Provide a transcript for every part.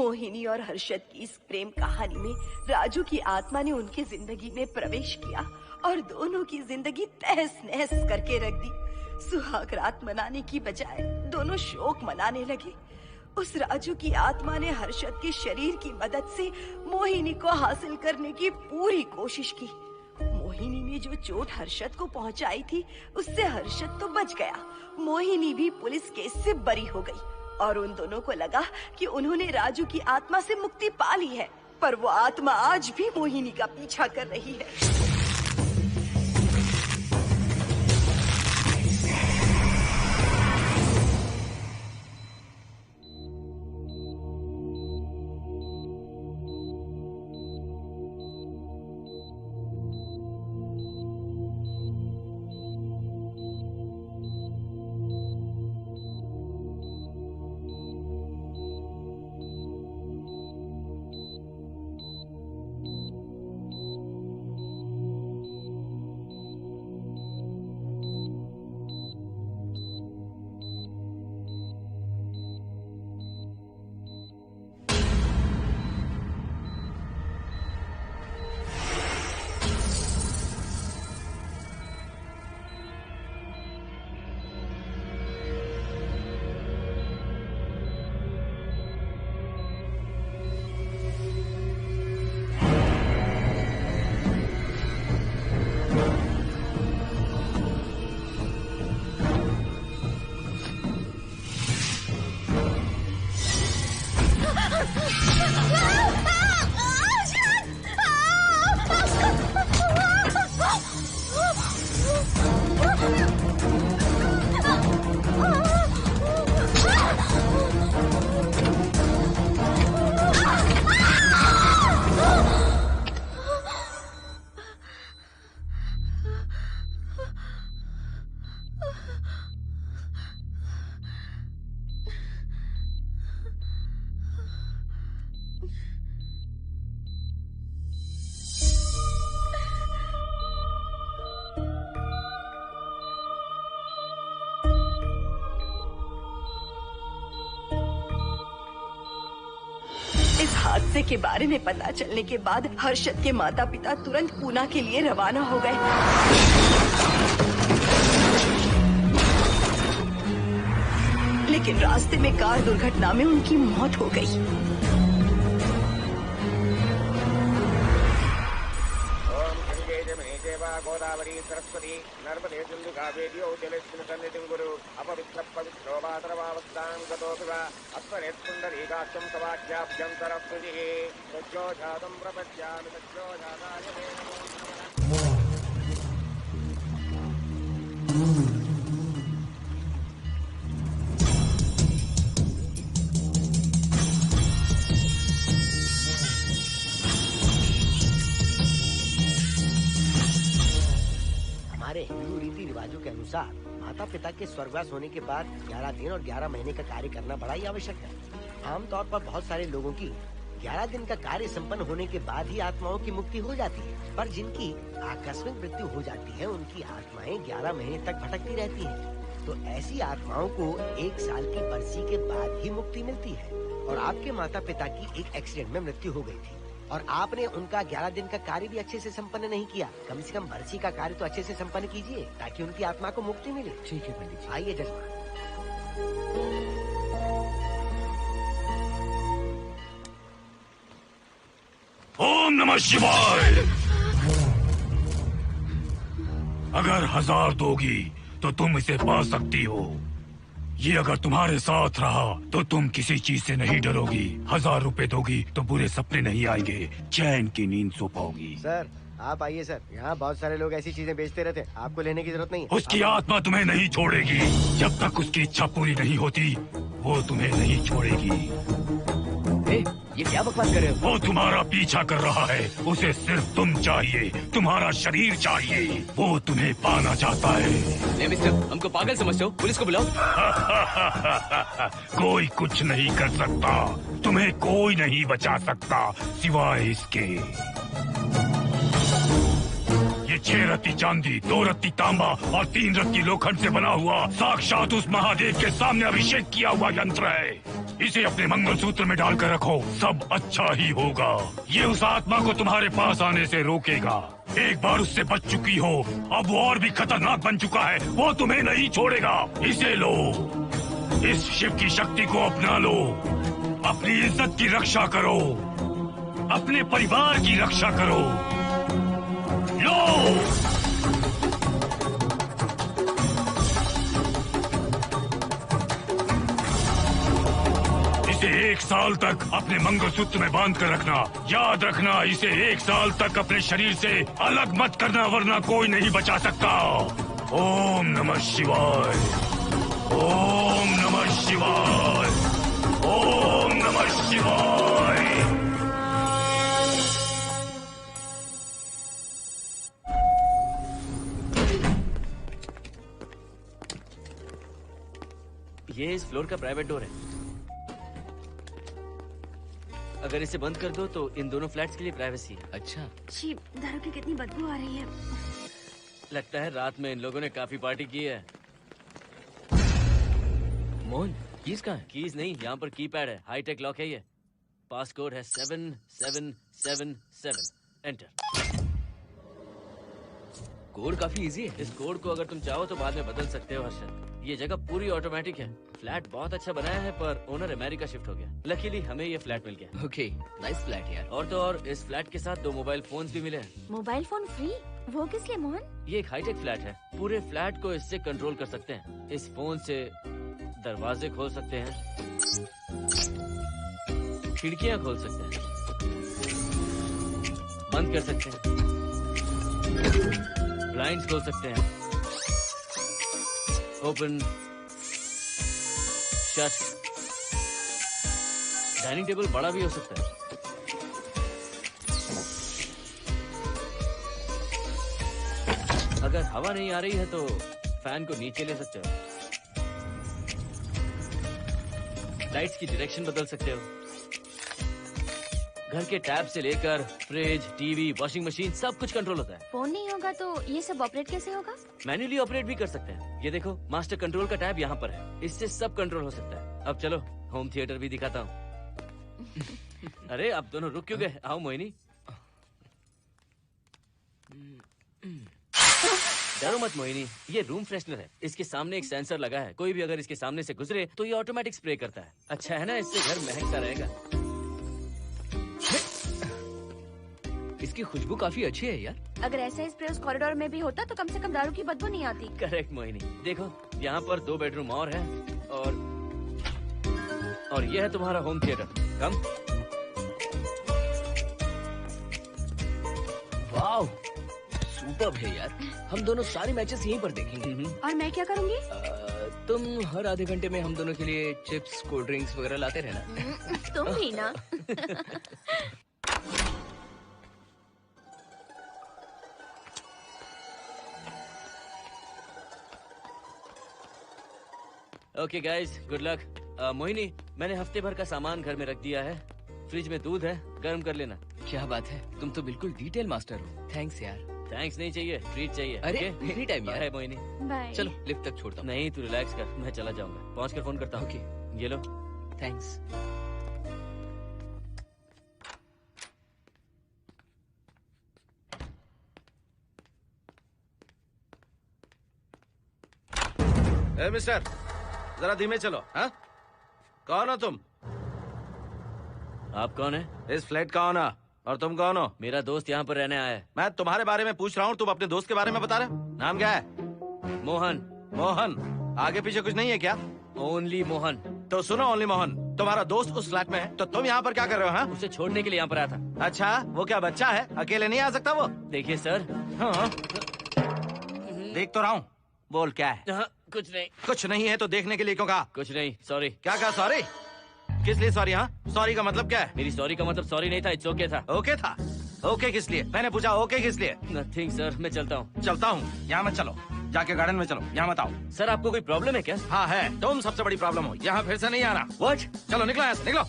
मोहिनी और हर्षद की इस प्रेम कहानी में राजू की आत्मा ने उनकी जिंदगी में प्रवेश किया और दोनों की जिंदगी तहस नहस करके रख दी। सुहाग रात मनाने की बजाय दोनों शोक मनाने लगे। उस राजू की आत्मा ने हर्षद के शरीर की मदद से मोहिनी को हासिल करने की पूरी कोशिश की। मोहिनी ने जो चोट हर्षद को पहुंचाई थी उससे हर्षद तो बच गया, मोहिनी भी पुलिस केस से बरी हो गई और उन दोनों को लगा कि उन्होंने राजू की आत्मा से मुक्ति पा ली है, पर वो आत्मा आज भी मोहिनी का पीछा कर रही है। इस हादसे के बारे में पता चलने के बाद हर्षद के माता पिता तुरंत पूना के लिए रवाना हो गए। लेकिन रास्ते में कार दुर्घटना में उनकी मौत हो गई। गोदावरी सरस्वती नर्मदे सिंधु कावेरी जलेस्मिन् सन्निधिं कुरु अपवित्र पवित्रो वातरवावस्थां गतोऽपि वा अस्मरेत् पुण्डरीकाक्षं तवाख्याभ्यं सरस्वतिः सज्जो जातं प्रपद्यामि सज्जो जाताय मे नमो नमः। हमारे हिंदू रीति रिवाजों के अनुसार माता पिता के स्वर्गवास होने के बाद 11 दिन और 11 महीने का कार्य करना बड़ा ही आवश्यक है। आमतौर पर बहुत सारे लोगों की 11 दिन का कार्य संपन्न होने के बाद ही आत्माओं की मुक्ति हो जाती है, पर जिनकी आकस्मिक मृत्यु हो जाती है उनकी आत्माएं 11 महीने तक भटकती रहती हैं। तो ऐसी आत्माओं को 1 साल की बरसी के बाद ही मुक्ति मिलती है। और आपके माता पिता की एक एक्सीडेंट में मृत्यु हो गई थी और आपने उनका 11 दिन का कार्य भी अच्छे से संपन्न नहीं किया। कम से कम बरसी का कार्य तो अच्छे से संपन्न कीजिए ताकि उनकी आत्मा को मुक्ति मिले। ठीक है पंडित जी। आइए जजमान। ओम नमः शिवाय। अगर 1000 दोगी तो तुम इसे पा सकती हो। ये अगर तुम्हारे साथ रहा तो तुम किसी चीज से नहीं डरोगी। 1000 रुपए दोगी तो बुरे सपने नहीं आएंगे, चैन की नींद सो पाओगी। सर आप आइए सर, यहाँ बहुत सारे लोग ऐसी चीजें बेचते रहते हैं, आपको लेने की जरूरत नहीं है। उसकी आत्मा तुम्हें नहीं छोड़ेगी जब तक उसकी इच्छा पूरी नहीं होती, वो तुम्हें नहीं छोड़ेगी। ये क्या बकवास कर रहे हो? वो तुम्हारा पीछा कर रहा है, उसे सिर्फ तुम चाहिए, तुम्हारा शरीर चाहिए, वो तुम्हें पाना चाहता है। मिस्टर, हमको पागल समझते हो? पुलिस को बुलाओ। कोई कुछ नहीं कर सकता, तुम्हें कोई नहीं बचा सकता सिवाय इसके। ये 6 रत्ती चांदी, 2 रत्ती तांबा और 3 रत्ती लोखंड से बना हुआ साक्षात उस महादेव के सामने अभिषेक किया हुआ यंत्र है। इसे अपने मंगलसूत्र में डालकर रखो, सब अच्छा ही होगा। ये उस आत्मा को तुम्हारे पास आने से रोकेगा। एक बार उससे बच चुकी हो, अब वो और भी खतरनाक बन चुका है, वो तुम्हें नहीं छोड़ेगा। इसे लो, इस शिव की शक्ति को अपना लो, अपनी इज्जत की रक्षा करो, अपने परिवार की रक्षा करो। लो, इसे 1 साल तक अपने मंगलसूत्र में बांध कर रखना। याद रखना, इसे 1 साल तक अपने शरीर से अलग मत करना, वरना कोई नहीं बचा सकता। ओम नमः शिवाय, ओम नमः शिवाय, ओम नमः शिवाय। ये इस फ्लोर का प्राइवेट डोर है। अगर इसे बंद कर दो तो इन दोनों फ्लैट्स के लिए प्राइवेसी है। अच्छा, छी, दारू की कितनी बदबू आ रही है। लगता है रात में इन लोगों ने काफी पार्टी की है। मोहन, कीज कहाँ है? कीज नहीं, यहाँ पर कीपैड है, हाईटेक लॉक है ये। पास कोड है 7777। एंटर। कोड काफी इजी है। इस कोड को अगर तुम चाहो तो बाद में बदल सकते हो हर्षद। ये जगह पूरी ऑटोमेटिक है। फ्लैट बहुत अच्छा बनाया है, पर ओनर अमेरिका शिफ्ट हो गया। लकीली हमें ये फ्लैट मिल गया। ओके, नाइस फ्लैट यार। और तो और इस फ्लैट के साथ 2 मोबाइल फोन्स भी मिले हैं। Mobile phone free? वो किस लिए मोहन? ये एक हाईटेक फ्लैट है, पूरे फ्लैट को इससे कंट्रोल कर सकते हैं। इस फोन से दरवाजे खोल सकते हैं, खिड़कियां खोल सकते हैं, बंद कर सकते हैं, ब्लाइंड्स खोल सकते हैं, ओपन, शट। डाइनिंग टेबल बड़ा भी हो सकता है। अगर हवा नहीं आ रही है तो फैन को नीचे ले सकते हो। लाइट्स की डायरेक्शन बदल सकते हो। घर के टैब से लेकर फ्रिज, टीवी, वॉशिंग मशीन सब कुछ कंट्रोल होता है। फोन नहीं होगा तो ये सब ऑपरेट कैसे होगा? मैन्युअली ऑपरेट भी कर सकते हैं। ये देखो, मास्टर कंट्रोल का टैब यहाँ पर है, इससे सब कंट्रोल हो सकता है। अब चलो होम थिएटर भी दिखाता हूँ। अरे आप दोनों रुक क्यों गए? आओ मोहिनी। डरो मत मोहिनी, ये रूम फ्रेशनर है। इसके सामने एक सेंसर लगा है, कोई भी अगर इसके सामने से गुजरे तो ये ऑटोमेटिक स्प्रे करता है। अच्छा है ना, इससे घर महकता रहेगा। इसकी खुशबू काफी अच्छी है यार। अगर ऐसा स्प्रे उस कॉरिडोर में भी होता तो कम से कम दारू की बदबू नहीं आती। करेक्ट मोहिनी। देखो यहाँ पर 2 बेडरूम और है, और ये है तुम्हारा होम थिएटर। कम। वाह, सुपर्ब है यार। हम दोनों सारे मैचेस यहीं पर देखेंगे। और मैं क्या करूँगी? तुम हर आधे घंटे में हम दोनों के लिए चिप्स, कोल्ड ड्रिंक्स वगैरह लाते रहना। तुम ही ना। Okay guys, good luck. Mohini, मैंने हफ्ते भर का सामान घर में रख दिया है। फ्रिज में दूध है, गर्म कर लेना। क्या बात है, तुम तो बिल्कुल डिटेल मास्टर हो। थैंक्स यार। थैंक्स नहीं चाहिए, ट्रीट चाहिए। अरे okay? एनी टाइम यार। बाय मोहिनी। बाय। चलो लिफ्ट तक छोड़ता हूँ। नहीं, तू रिलैक्स कर, मैं चला जाऊंगा। पहुंच कर फोन करता हूँ। ओके, ये लो। थैंक्स। ए मिस्टर, जरा धीमे चलो। हाँ, कौन हो तुम? आप कौन है? इस फ्लैट का ओनर। और तुम कौन हो? मेरा दोस्त यहाँ पर रहने आया है। मैं तुम्हारे बारे में पूछ रहा हूँ, तुम अपने दोस्त के बारे में बता रहे हो? नाम क्या है? मोहन। मोहन? आगे पीछे कुछ नहीं है क्या? ओनली मोहन। तो सुनो ओनली मोहन, तुम्हारा दोस्त उस फ्लैट में है, तो तुम यहाँ पर क्या कर रहे हो? हाँ? उसे छोड़ने के लिए यहाँ पर आया था। अच्छा, वो क्या बच्चा है? अकेले नहीं आ सकता वो? देखिए सर। हाँ। देख तो रहा हूँ। बोल क्या है? हाँ, कुछ नहीं। कुछ नहीं है तो देखने के लिए क्यों कहा? कुछ नहीं, सॉरी। क्या कहा? सॉरी? किस लिए सॉरी? हाँ, सॉरी का मतलब क्या है? मेरी सॉरी का मतलब सॉरी नहीं था, इट्स ओके था। ओके था? ओके किस लिए? मैंने पूछा ओके किस लिए? नथिंग सर, मैं चलता हूँ। चलता हूँ? यहाँ मत चलो, जाके गार्डन में चलो, यहाँ मत आओ। सर आपको कोई प्रॉब्लम है क्या? हाँ है, तुम सबसे बड़ी प्रॉब्लम हो। यहाँ फिर से नहीं आना। व्हाट? चलो निकलो यहाँ से, निकलो।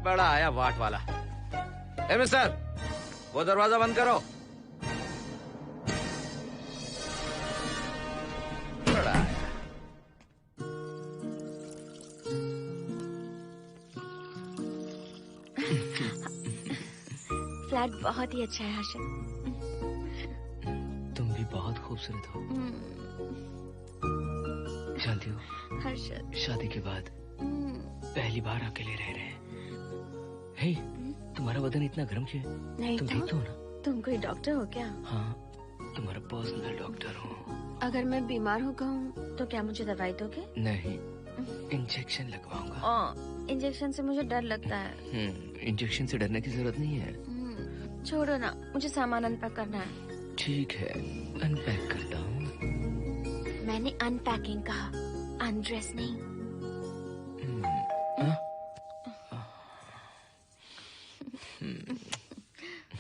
बड़ा आया वाट वाला। ए मिस्टर, वो दरवाजा बंद करो। बड़ा आया। फ्लैट बहुत ही अच्छा है हर्षद। तुम भी बहुत खूबसूरत हो। जानती हो, हर्षद शादी के बाद पहली बार अकेले रह रहे हैं। हे, तुम्हारा बदन इतना गर्म क्यों है? नहीं तुम तो ठीक तो हो ना? तुम कोई डॉक्टर हो क्या? हाँ, तुम्हारा पर्सनल डॉक्टर हूँ। अगर मैं बीमार हो गऊँ तो क्या मुझे दवाई दोगे? नहीं, इंजेक्शन लगवाऊंगा। इंजेक्शन से मुझे डर लगता है। इंजेक्शन से डरने की जरूरत नहीं है। छोड़ो ना, मुझे सामान अनपैक करना है। ठीक है, अनपैक करता हूँ। मैंने अनपैकिंग कहा, अनड्रेस नहीं।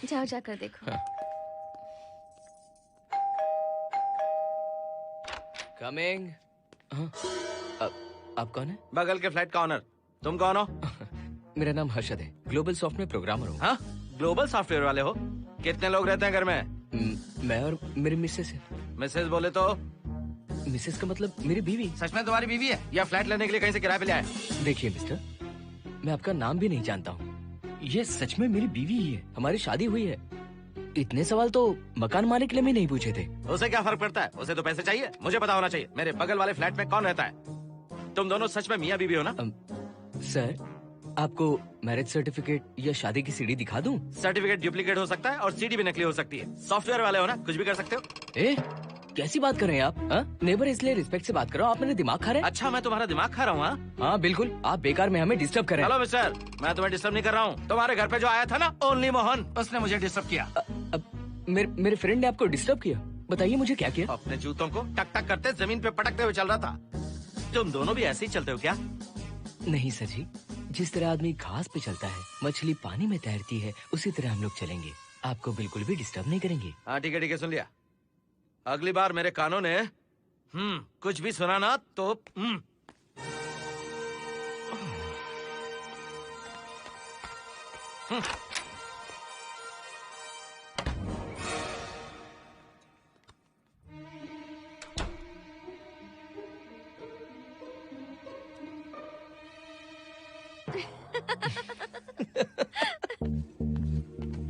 जाओ जाकर देखो। कमिंग। आप कौन है? बगल के फ्लैट का ऑनर। तुम कौन हो? मेरा नाम हर्षद है, ग्लोबल सॉफ्टवेयर प्रोग्रामर हूँ। हाँ, ग्लोबल सॉफ्टवेयर वाले हो? कितने लोग रहते हैं घर में? मैं और मेरी मिसेस है। मिसेज बोले तो? मिसेस का मतलब मेरी बीवी। सच में तुम्हारी बीवी है या फ्लैट लेने के लिए कहीं से किराए पे ले आए? देखिए मिस्टर, मैं आपका नाम भी नहीं जानता हूँ। ये सच में मेरी बीवी ही है, हमारी शादी हुई है। इतने सवाल तो मकान मालिक ने भी नहीं पूछे थे। उसे क्या फर्क पड़ता है? उसे तो पैसे चाहिए, मुझे पता होना चाहिए। मेरे बगल वाले फ्लैट में कौन रहता है? तुम दोनों सच में मियाँ बीवी हो ना? सर, आपको मैरिज सर्टिफिकेट या शादी की सीडी दिखा दूं? सर्टिफिकेट डुप्लीकेट हो सकता है और सीडी भी नकली हो सकती है। सॉफ्टवेयर वाले हो ना, कुछ भी कर सकते हो। ए, कैसी बात कर रहे हैं आप? नेबर, इसलिए रिस्पेक्ट से बात करो। आप मेरे दिमाग खा रहे हैं? अच्छा, मैं तुम्हारा दिमाग खा रहा हूँ? हाँ बिल्कुल, आप बेकार में हमें डिस्टर्ब कर रहे हैं। हेलो मिस्टर, मैं तुम्हें डिस्टर्ब नहीं कर रहा हूँ। तुम्हारे घर पे जो आया था ना, ओनली मोहन, उसने मुझे डिस्टर्ब किया। मेरे फ्रेंड ने आपको डिस्टर्ब किया? बताइए मुझे क्या किया? अपने जूतों को टक टक करते जमीन पे पटकते हुए चल रहा था। तुम दोनों भी ऐसे ही चलते हो क्या? नहीं सर जी, जिस तरह आदमी घास पे चलता है, मछली पानी में तैरती है, उसी तरह हम लोग चलेंगे। आपको बिल्कुल भी डिस्टर्ब नहीं करेंगे। हाँ ठीक है, सुन लिया। अगली बार मेरे कानों ने कुछ भी सुना ना तो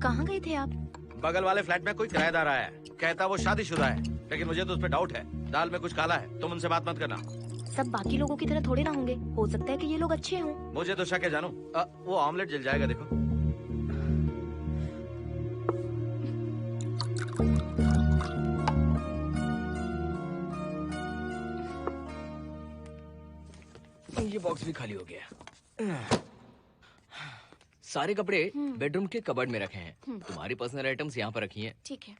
कहाँ गए थे आप? बगल वाले फ्लैट में कोई किराएदार आया है, कहता वो शादीशुदा है, लेकिन मुझे तो उस पर डाउट है। दाल में कुछ काला है, तुम उनसे बात मत करना। सब बाकी लोगों की तरह थोड़े ना होंगे, हो सकता है कि ये लोग अच्छे हों। मुझे तो शक है जानू। वो ऑमलेट जल जाएगा, देखो। ये बॉक्स भी खाली हो गया। सारे कपड़े बेडरूम के कबर्ड में रखे हैं। तुम्हारी पर्सनल आइटम्स यहाँ पर रखी हैं। ठीक है।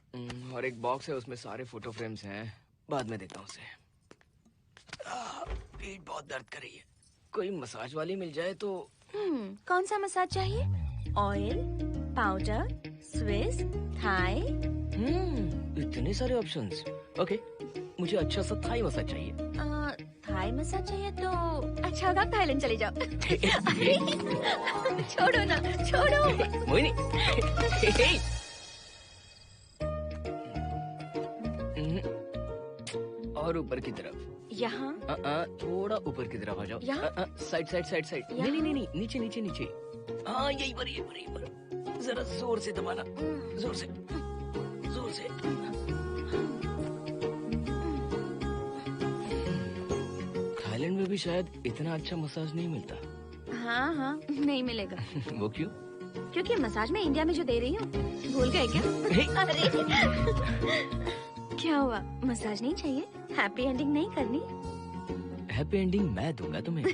और एक बॉक्स है, उसमें सारे फोटो फ्रेम्स हैं। बाद में देता हूँ उसे। पीठ बहुत दर्द कर रही है, कोई मसाज वाली मिल जाए तो। कौन सा मसाज चाहिए? Oil, powder, Swiss, Thai? इतने सारे ऑप्शंस। ओके, मुझे अच्छा सा थाई मसाज चाहिए। थाई मसाज चाहिए तो अच्छा होगा थाईलैंड चले जाओ। अरे छोड़ो ना, छोड़ो। मोहिनी। और ऊपर की तरफ। यहाँ? थोड़ा ऊपर की तरफ आ जाओ। यहाँ? Side side side side. नहीं नहीं नहीं, नीचे नीचे नीचे। हाँ यही पर, यही पर, यही पर। जरा जोर से दबाना, जोर से, जोर से। थाईलैंड में भी शायद इतना अच्छा मसाज नहीं मिलता। हाँ हाँ, नहीं मिलेगा। वो क्यों? क्योंकि मसाज मैं इंडिया में जो दे रही हूँ, भूल गए क्या? अरे क्या हुआ, मसाज नहीं चाहिए? हैप्पी एंडिंग नहीं करनी? हैप्पी एंडिंग मैं दूंगा तुम्हें।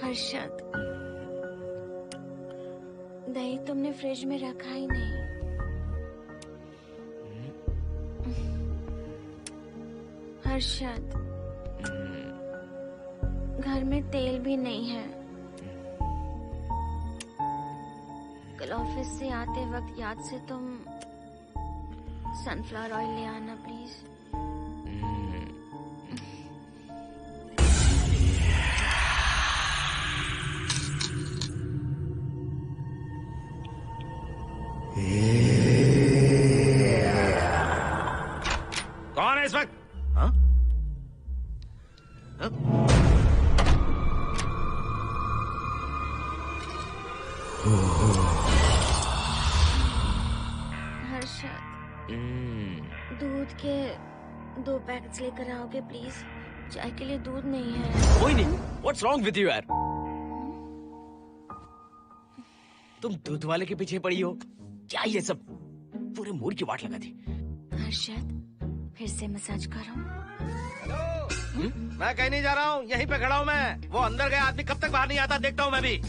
हर्षद, दही तुमने फ्रिज में रखा ही नहीं। हर्षद, घर में तेल भी नहीं है। कल ऑफिस से आते वक्त याद से तुम सनफ्लावर ऑयल ले आना प्लीज। कौन है इस वक्त? हाँ? हाँ? हर्षद, दूध के 2 पैकेट्स लेकर आओगे प्लीज? चाय के लिए दूध नहीं है। कोई नहीं। What's wrong with you यार? तुम दूध वाले के पीछे पड़ी हो? क्या ये सब? पूरे मूड की वाट लगा दी। हर्षद, फिर से मसाज करो। मैं कहीं नहीं जा रहा हूँ, यहीं पे खड़ा हूँ मैं। वो अंदर गया आदमी कब तक बाहर नहीं आता, देखता हूँ मैं भी।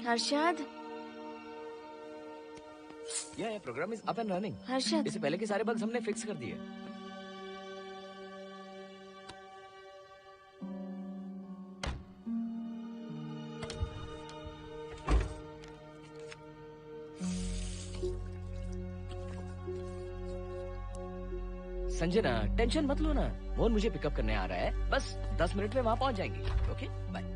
हर्षद, ये program is up and running. Harshad, इससे पहले के सारे बग्स हमने फिक्स कर दिए। संजना, टेंशन मत लो ना, मोहन मुझे पिकअप करने आ रहा है, बस 10 मिनट में वहां पहुंच जाएंगे। Okay bye.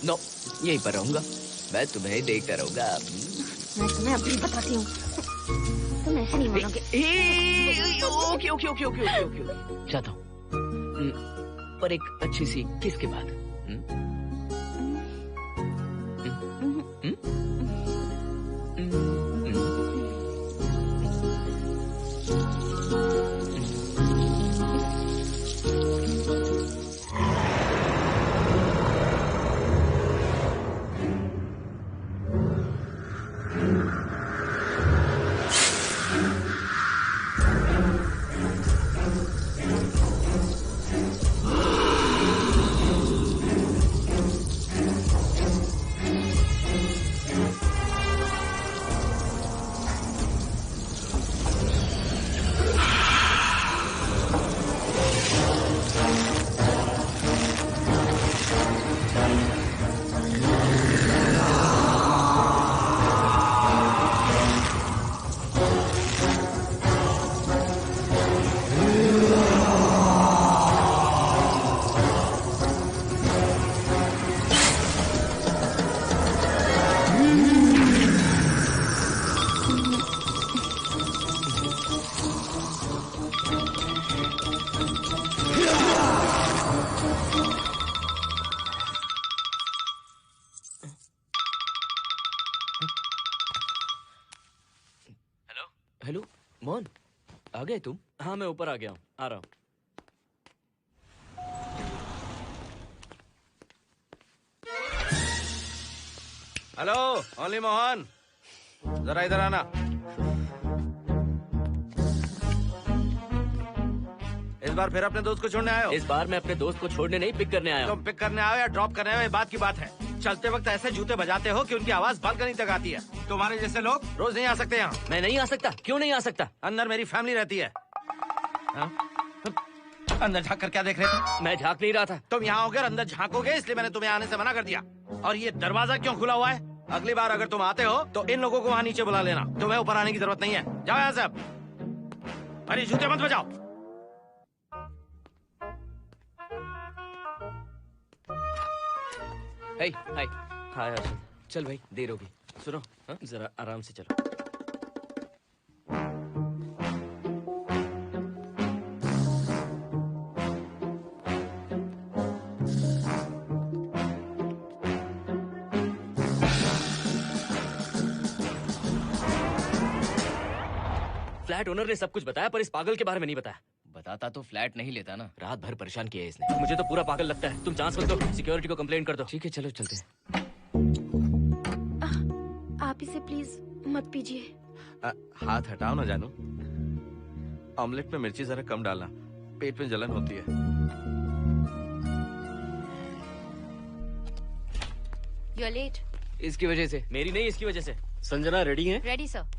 नो, यहीं पर रहूंगा, मैं तुम्हें देखता रहूंगा। मैं तुम्हें अभी बताती हूँ, तुम ऐसे नहीं मानोगे। Okay okay okay okay okay okay, चाहता हूँ, पर एक अच्छी सी किस के बाद। हेलो मोहन, आ गए तुम? हाँ मैं ऊपर आ गया हूँ, आ रहा हूँ। हेलो ओनली मोहन, जरा इधर आना। इस बार फिर अपने दोस्त को छोड़ने आए हो? इस बार मैं अपने दोस्त को छोड़ने नहीं, पिक करने आया हूँ। तुम पिक करने आए हो या ड्रॉप करने आए हो, ये बात की बात है। चलते वक्त ऐसे जूते बजाते हो कि उनकी आवाज बालकनी तक आती है। तुम्हारे जैसे लोग रोज नहीं आ सकते यहाँ। मैं नहीं आ सकता? क्यों नहीं आ सकता? अंदर मेरी फैमिली रहती है। अंदर झांक कर क्या देख रहे थे? मैं झांक नहीं रहा था। तुम यहाँ होकर अंदर झांकोगे, इसलिए मैंने तुम्हें आने से मना कर दिया। और ये दरवाजा क्यों खुला हुआ है? अगली बार अगर तुम आते हो तो इन लोगों को वहाँ नीचे बुला लेना। तुम्हें ऊपर आने की जरूरत नहीं है। जाओ यहाँ से अब। अरे जूते मत बजाओ। हाय। हाय हर्षद। चल भाई, देर होगी। सुनो, हाँ? जरा आराम से चलो। फ्लैट ओनर ने सब कुछ बताया पर इस पागल के बारे में नहीं बताया। बताता तो फ्लैट नहीं लेता ना। रात भर परेशान किया है इसने। मुझे तो पूरा पागल लगता है। तुम चांस मत दो, सिक्योरिटी को कंप्लेंट कर दो। ठीक है, चलो चलते हैं। आप इसे प्लीज मत पीजिए। हाथ हटाओ ना जानू। ऑमलेट में मिर्ची जरा कम डालना, पेट में जलन होती है। You are late. इसकी वजह से। मेरी नहीं, इसकी वजह से। संजना रेडी हैं? Ready sir.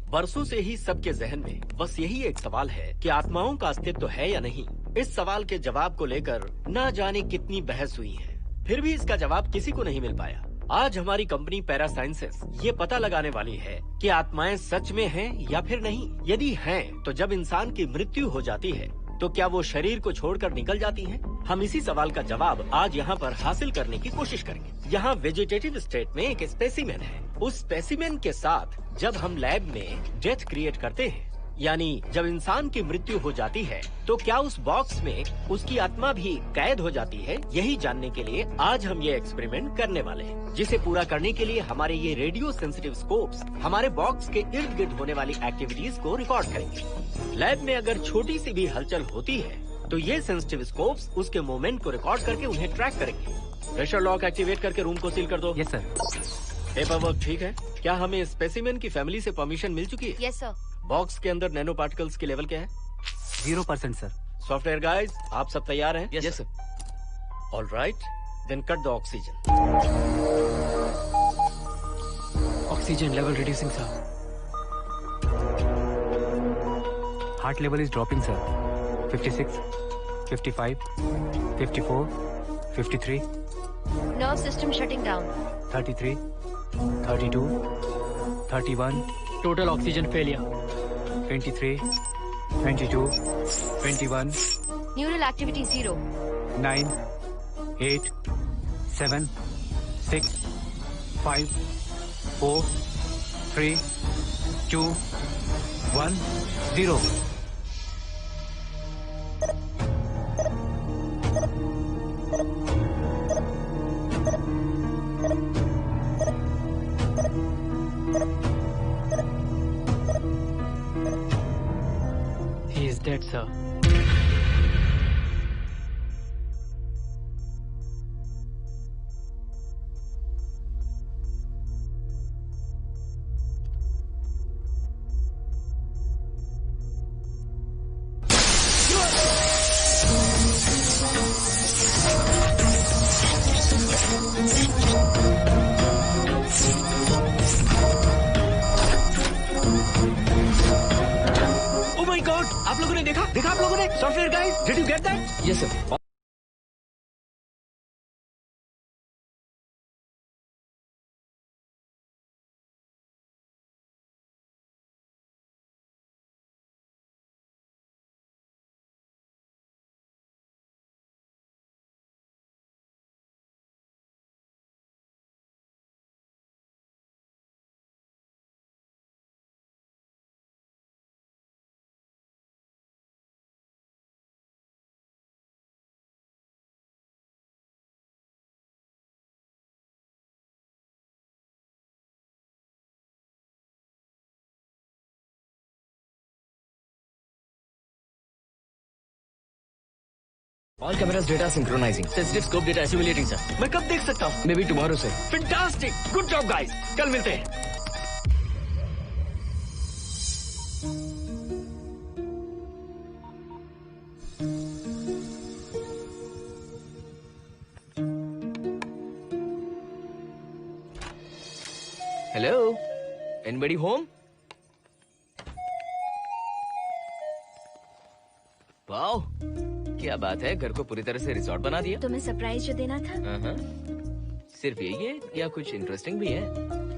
बरसों से ही सबके जहन में बस यही एक सवाल है कि आत्माओं का अस्तित्व है या नहीं। इस सवाल के जवाब को लेकर ना जाने कितनी बहस हुई है, फिर भी इसका जवाब किसी को नहीं मिल पाया। आज हमारी कंपनी पैरा साइंसेस ये पता लगाने वाली है कि आत्माएं सच में हैं या फिर नहीं। यदि हैं, तो जब इंसान की मृत्यु हो जाती है तो क्या वो शरीर को छोड़कर निकल जाती हैं? हम इसी सवाल का जवाब आज यहाँ पर हासिल करने की कोशिश करेंगे। यहाँ वेजिटेटिव स्टेट में एक स्पेसिमेन है। उस स्पेसिमेन के साथ जब हम लैब में डेथ क्रिएट करते हैं, यानी जब इंसान की मृत्यु हो जाती है, तो क्या उस बॉक्स में उसकी आत्मा भी कैद हो जाती है? यही जानने के लिए आज हम ये एक्सपेरिमेंट करने वाले हैं, जिसे पूरा करने के लिए हमारे ये रेडियो सेंसिटिव स्कोप्स हमारे बॉक्स के इर्द गिर्द होने वाली एक्टिविटीज को रिकॉर्ड करेंगे। लैब में अगर छोटी सी भी हलचल होती है तो ये सेंसिटिव स्कोप्स उसके मूवमेंट को रिकॉर्ड करके उन्हें ट्रैक करेंगे। प्रेशर लॉक एक्टिवेट करके रूम को सील कर दो। Yes sir. पेपर वर्क ठीक है? क्या हमें स्पेसिमेन की फैमिली से परमिशन मिल चुकी है? Yes sir. बॉक्स के अंदर नैनो पार्टिकल्स की लेवल क्या है? 0% सर। सॉफ्टवेयर गाइस, आप सब तैयार हैं? Yes sir. All right, then cut the oxygen. Oxygen level reducing sir. Heart level is dropping sir. 56, 55, 54, 53, Nerve system shutting down. 33, 32, 31. Total oxygen failure. 23, 22, 21. Neural activity 0. 9, 8, 7, 6, 5, 4, 3, 2, 1, 0. He is dead, sir. Oh my God! आप लोगों ने देखा आप लोगों ने? Software guys, did you get that? Yes, sir. All cameras data synchronizing. Sensitive scope data assimilating, sir. मैं कब देख सकता हूँ? Maybe tomorrow, sir. Fantastic, good job guys, कल मिलते हैं। Hello? Anybody home? वाओ, क्या बात है, घर को पूरी तरह से रिसोर्ट बना दिया। तुम्हें सरप्राइज जो देना था। सिर्फ यही है या कुछ इंटरेस्टिंग भी है?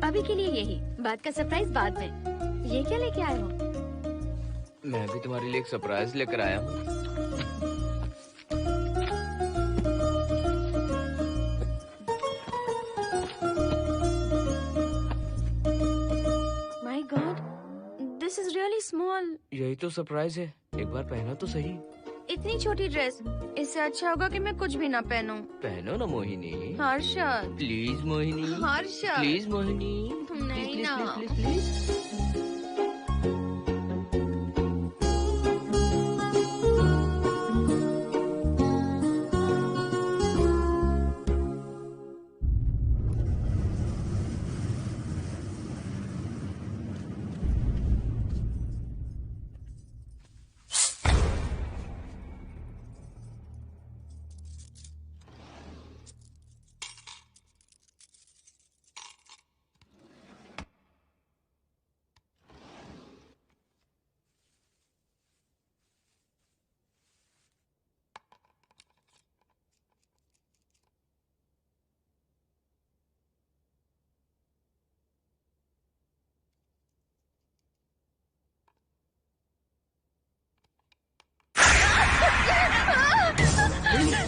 अभी के लिए यही, बात का सरप्राइज बाद में। ये क्या लेके आए हो? मैं भी तुम्हारे लिए एक सरप्राइज लेकर आया हूँ। यही तो सरप्राइज है, एक बार पहना तो सही। इतनी छोटी ड्रेस, इससे अच्छा होगा कि मैं कुछ भी ना पहनूं। पहनो ना मोहिनी। हर्षद प्लीज मोहिनी। हर्षद प्लीज मोहिनी। नहीं प्लीज ना। Please please please.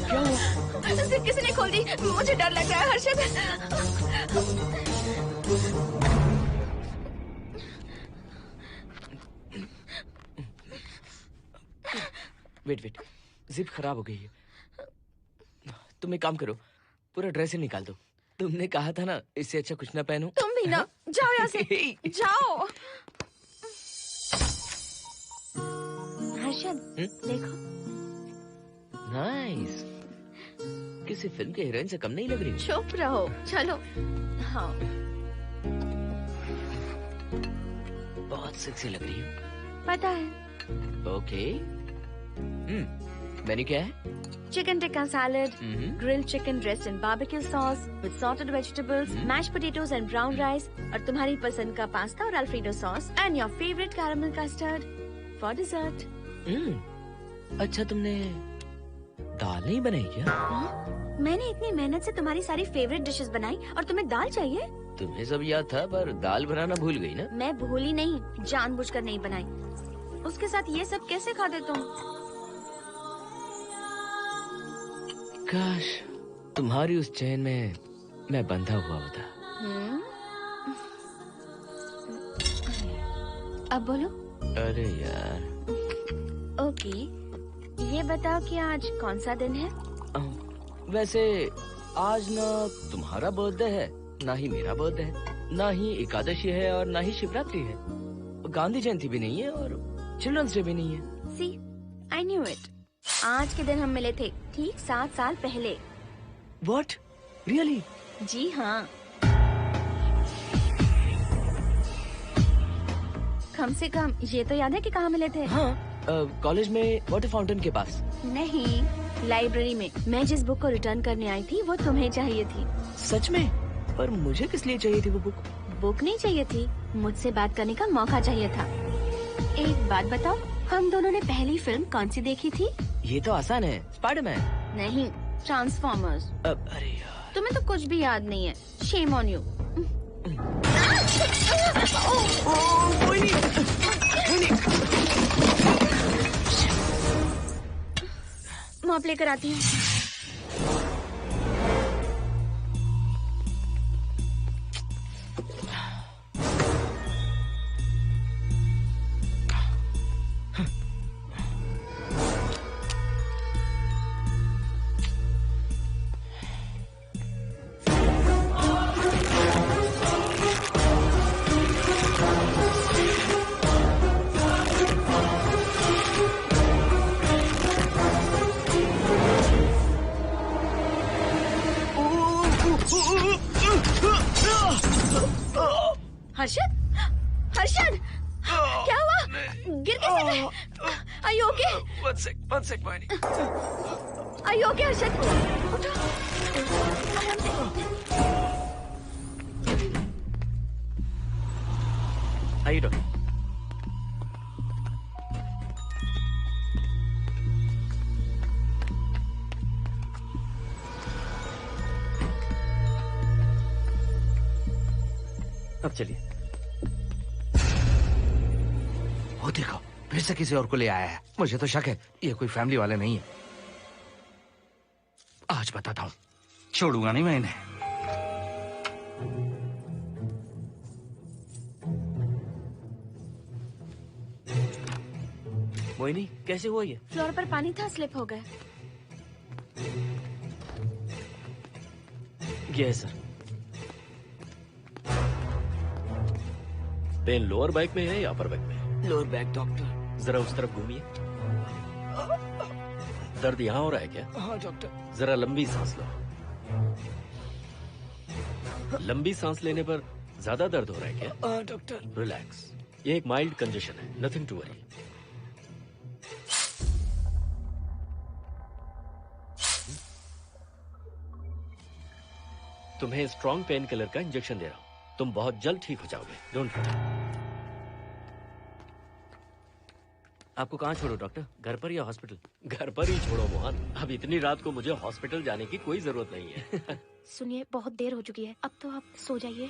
क्या हुआ? जिप किसी ने खोल दी, मुझे डर लग रहा है हर्षद। वेट वेट, जिप खराब हो गई है। तुम एक काम करो, पूरा ड्रेस ही निकाल दो। तुमने कहा था ना इससे अच्छा कुछ ना पहनो। तुम भी ना, जाओ यहाँ से, जाओ। हर्षद देखो। नाइस, किसी फिल्म के हीरोइन से कम नहीं लग रही। चुप रहो, चलो। हाँ बहुत सेक्सी लग रही है। पता है। ओके। मेन्यू क्या है? Chicken tikka salad, grilled chicken dressed in barbecue sauce with salted vegetables, mashed potatoes and brown rice, और तुम्हारी पसंद का पास्ता और alfredo sauce, and your favorite caramel custard for dessert. अच्छा, तुमने दाल नहीं बनाई क्या? मैंने इतनी मेहनत से तुम्हारी सारी फेवरेट डिशेस बनाई और तुम्हें दाल चाहिए? तुम्हें सब याद था, पर दाल बनाना भूल गई ना? मैं भूली नहीं, जानबूझकर नहीं बनाई। उसके साथ ये सब कैसे खाते तुम? काश तुम्हारी उस चैन में मैं बंधा हुआ होता। अब बोलो। अरे यार। ओके, ये बताओ कि आज कौन सा दिन है? वैसे आज ना तुम्हारा बर्थडे है, ना ही मेरा बर्थडे है, ना ही एकादशी है और ना ही शिवरात्रि है। गांधी जयंती भी नहीं है और चिल्ड्रंस डे भी नहीं है। सी, आई न्यू इट। आज के दिन हम मिले थे, ठीक 7 साल पहले। What? Really? जी हाँ। कम से कम ये तो याद है कि कहाँ मिले थे? हाँ, कॉलेज में वाटर फाउंटेन के पास। नहीं, लाइब्रेरी में। मैं जिस बुक को रिटर्न करने आई थी वो तुम्हें चाहिए थी। सच में? पर मुझे किस लिए चाहिए थी वो बुक? बुक नहीं चाहिए थी, मुझसे बात करने का मौका चाहिए था। एक बात बताओ, हम दोनों ने पहली फिल्म कौन सी देखी थी? ये तो आसान है, स्पाइडरमैन। नहीं, ट्रांसफॉर्मर्स। अरे यार, तुम्हें तो कुछ भी याद नहीं है। Shame on you. मॉप लेकर आती हूँ। हर्षद, हर्षद, क्या हुआ? गिर कैसे गए? Are you okay? One sec, Moini. Are you okay, Harshad? उठो, आराम से। आइए डॉक्टर। अब चलिए। वो देखो, फिर से किसी और को ले आया है। मुझे तो शक है ये कोई फैमिली वाले नहीं है। आज बताता हूँ, छोड़ूंगा नहीं मैं इन्हें। मोहिनी कैसे हुआ ये? फ्लोर पर पानी था, स्लिप हो गए। ये है सर। पेन लोअर बैक में है या अपर बैक में? Lower back doctor. जरा उस तरफ घूमिए। दर्द यहाँ हो रहा है क्या? हाँ डॉक्टर। जरा लंबी सांस लो। लंबी सांस लेने पर ज्यादा दर्द हो रहा है क्या? हाँ डॉक्टर। रिलैक्स, ये एक माइल्ड कंजेशन है, नथिंग टू वरी। तुम्हें स्ट्रॉन्ग पेन किलर का इंजेक्शन दे रहा हूं, तुम बहुत जल्द ठीक हो जाओगे, डोंट वरी। आपको कहाँ छोड़ो डॉक्टर, घर पर या हॉस्पिटल? घर पर ही छोड़ो मोहन, अब इतनी रात को मुझे हॉस्पिटल जाने की कोई जरूरत नहीं है। सुनिए, बहुत देर हो चुकी है, अब तो आप सो जाइए।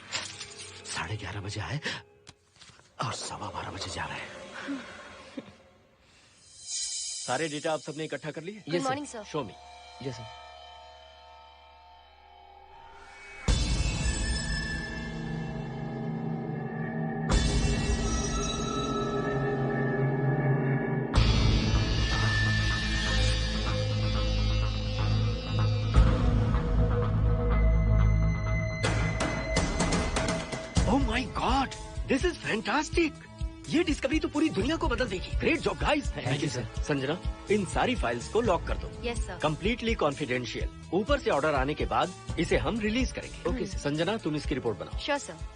11:30 बजे आए और 12:15 बजे जा रहे हैं। सारे डेटा आप सबने इकट्ठा कर लिए? Good morning sir. Show me. Yes sir. Oh my god, this is fantastic. ये डिस्कवरी तो पूरी दुनिया को बदल देगी। Great job guys. Thank you sir. Sanjana, इन सारी फाइल्स को लॉक कर दो। Yes sir. Completely confidential. ऊपर से ऑर्डर आने के बाद इसे हम रिलीज करेंगे। ओके संजना, तुम इसकी रिपोर्ट बनाओ। Sure sir.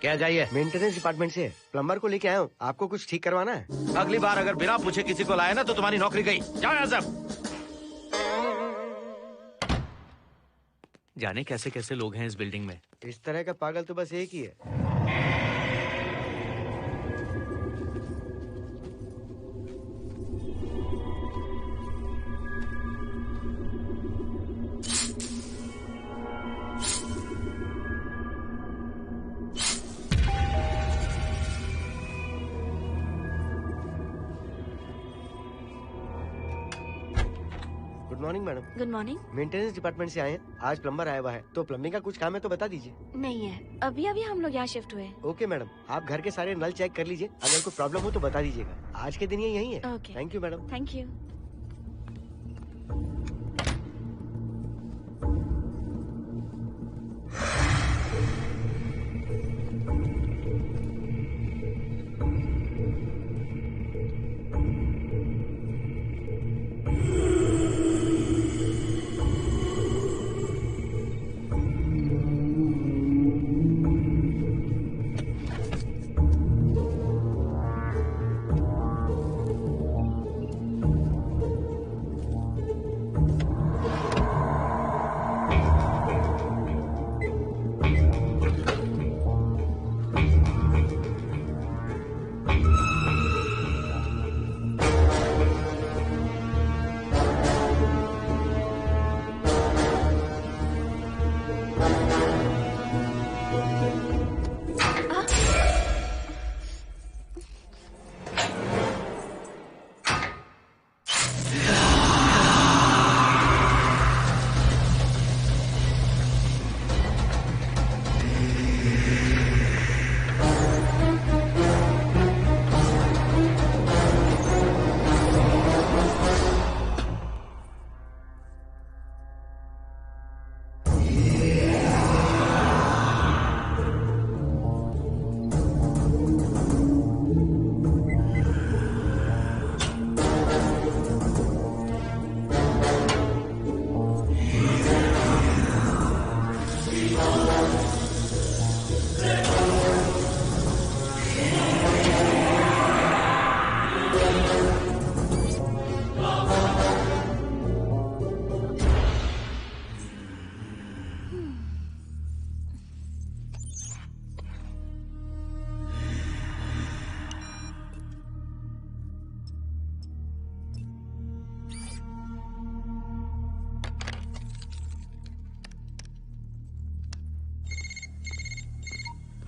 क्या चाहिए? मेंटेनेंस डिपार्टमेंट से प्लम्बर को लेके आया हूँ, आपको कुछ ठीक करवाना है। अगली बार अगर बिना पूछे किसी को लाए ना तो तुम्हारी नौकरी गई। जाओ यहाँ सब। जाने कैसे कैसे लोग हैं इस बिल्डिंग में। इस तरह का पागल तो बस एक ही है। Good morning madam. Good morning. Maintenance department से आए हैं, आज प्लम्बर आया हुआ है, तो प्लम्बिंग का कुछ काम है तो बता दीजिए। नहीं है, अभी अभी हम लोग यहाँ शिफ्ट हुए। ओके मैडम, आप घर के सारे नल चेक कर लीजिए, अगर कोई प्रॉब्लम हो तो बता दीजिएगा। आज के दिन ये यही है। Okay. Thank you madam. Thank you.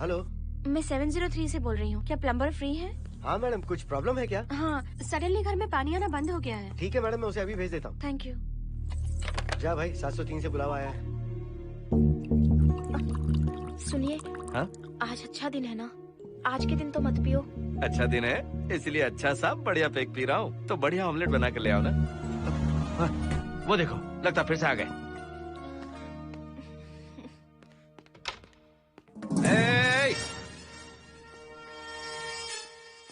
Hello, मैं 703 से बोल रही हूँ। क्या प्लम्बर फ्री है? हाँ मैडम, कुछ प्रॉब्लम है क्या? हाँ, सडनली घर में पानी आना बंद हो गया है। ठीक है मैडम, मैं उसे अभी भेज देता हूँ। Thank you. जा भाई, 703 से बुलावा आया है। सुनिए, हाँ? आज अच्छा दिन है ना, आज के दिन तो मत पियो। अच्छा दिन है इसलिए अच्छा सा बढ़िया पेक पी रहा हूँ, तो बढ़िया ऑमलेट बना कर ले आओ ना। वो देखो, लगता फिर से आ गए।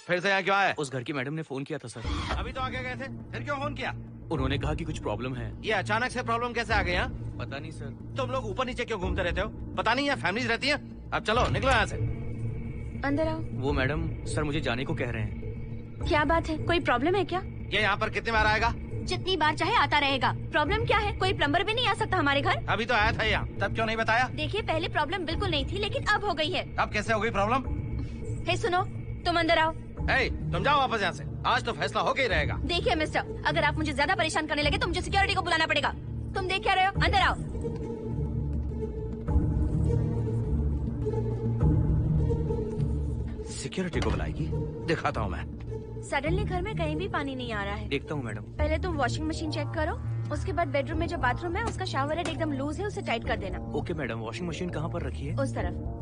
फिर से यहाँ क्यों आए? उस घर की मैडम ने फोन किया था सर। अभी तो आगे गए थे, फिर क्यों फोन किया? उन्होंने कहा कि कुछ प्रॉब्लम है। ये अचानक से प्रॉब्लम कैसे आ गई? यहाँ पता नहीं सर। तुम लोग ऊपर नीचे क्यों घूमते रहते हो? पता नहीं यहाँ फैमिलीज रहती हैं? अब चलो निकलो यहाँ से। अंदर आओ। वो मैडम सर मुझे जाने को कह रहे हैं। क्या बात है, कोई प्रॉब्लम है क्या? ये यहाँ पर कितनी बार आएगा? जितनी बार चाहे आता रहेगा। प्रॉब्लम क्या है? कोई प्लम्बर भी नहीं आ सकता हमारे घर? अभी तो आया था यहाँ, तब क्यों नहीं बताया? देखिए, पहले प्रॉब्लम बिल्कुल नहीं थी, लेकिन अब हो गई है। अब कैसे हो गई प्रॉब्लम? हे सुनो, तुम अंदर आओ। तुम जाओ वापस यहाँ से, आज तो फैसला होके ही रहेगा। देखिए मिस्टर, अगर आप मुझे ज्यादा परेशान करने लगे तो मुझे सिक्योरिटी को बुलाना पड़ेगा। तुम देख क्या रहे हो? अंदर आओ। सिक्योरिटी को बुलाएगी? दिखाता हूँ मैं। सडनली घर में कहीं भी पानी नहीं आ रहा है। देखता हूँ मैडम। पहले तुम वॉशिंग मशीन चेक करो, उसके बाद बेडरूम में जो बाथरूम है उसका शावर हेड एकदम लूज है, उसे टाइट कर देना। ओके मैडम, वॉशिंग मशीन कहाँ पर रखी है? उस तरफ।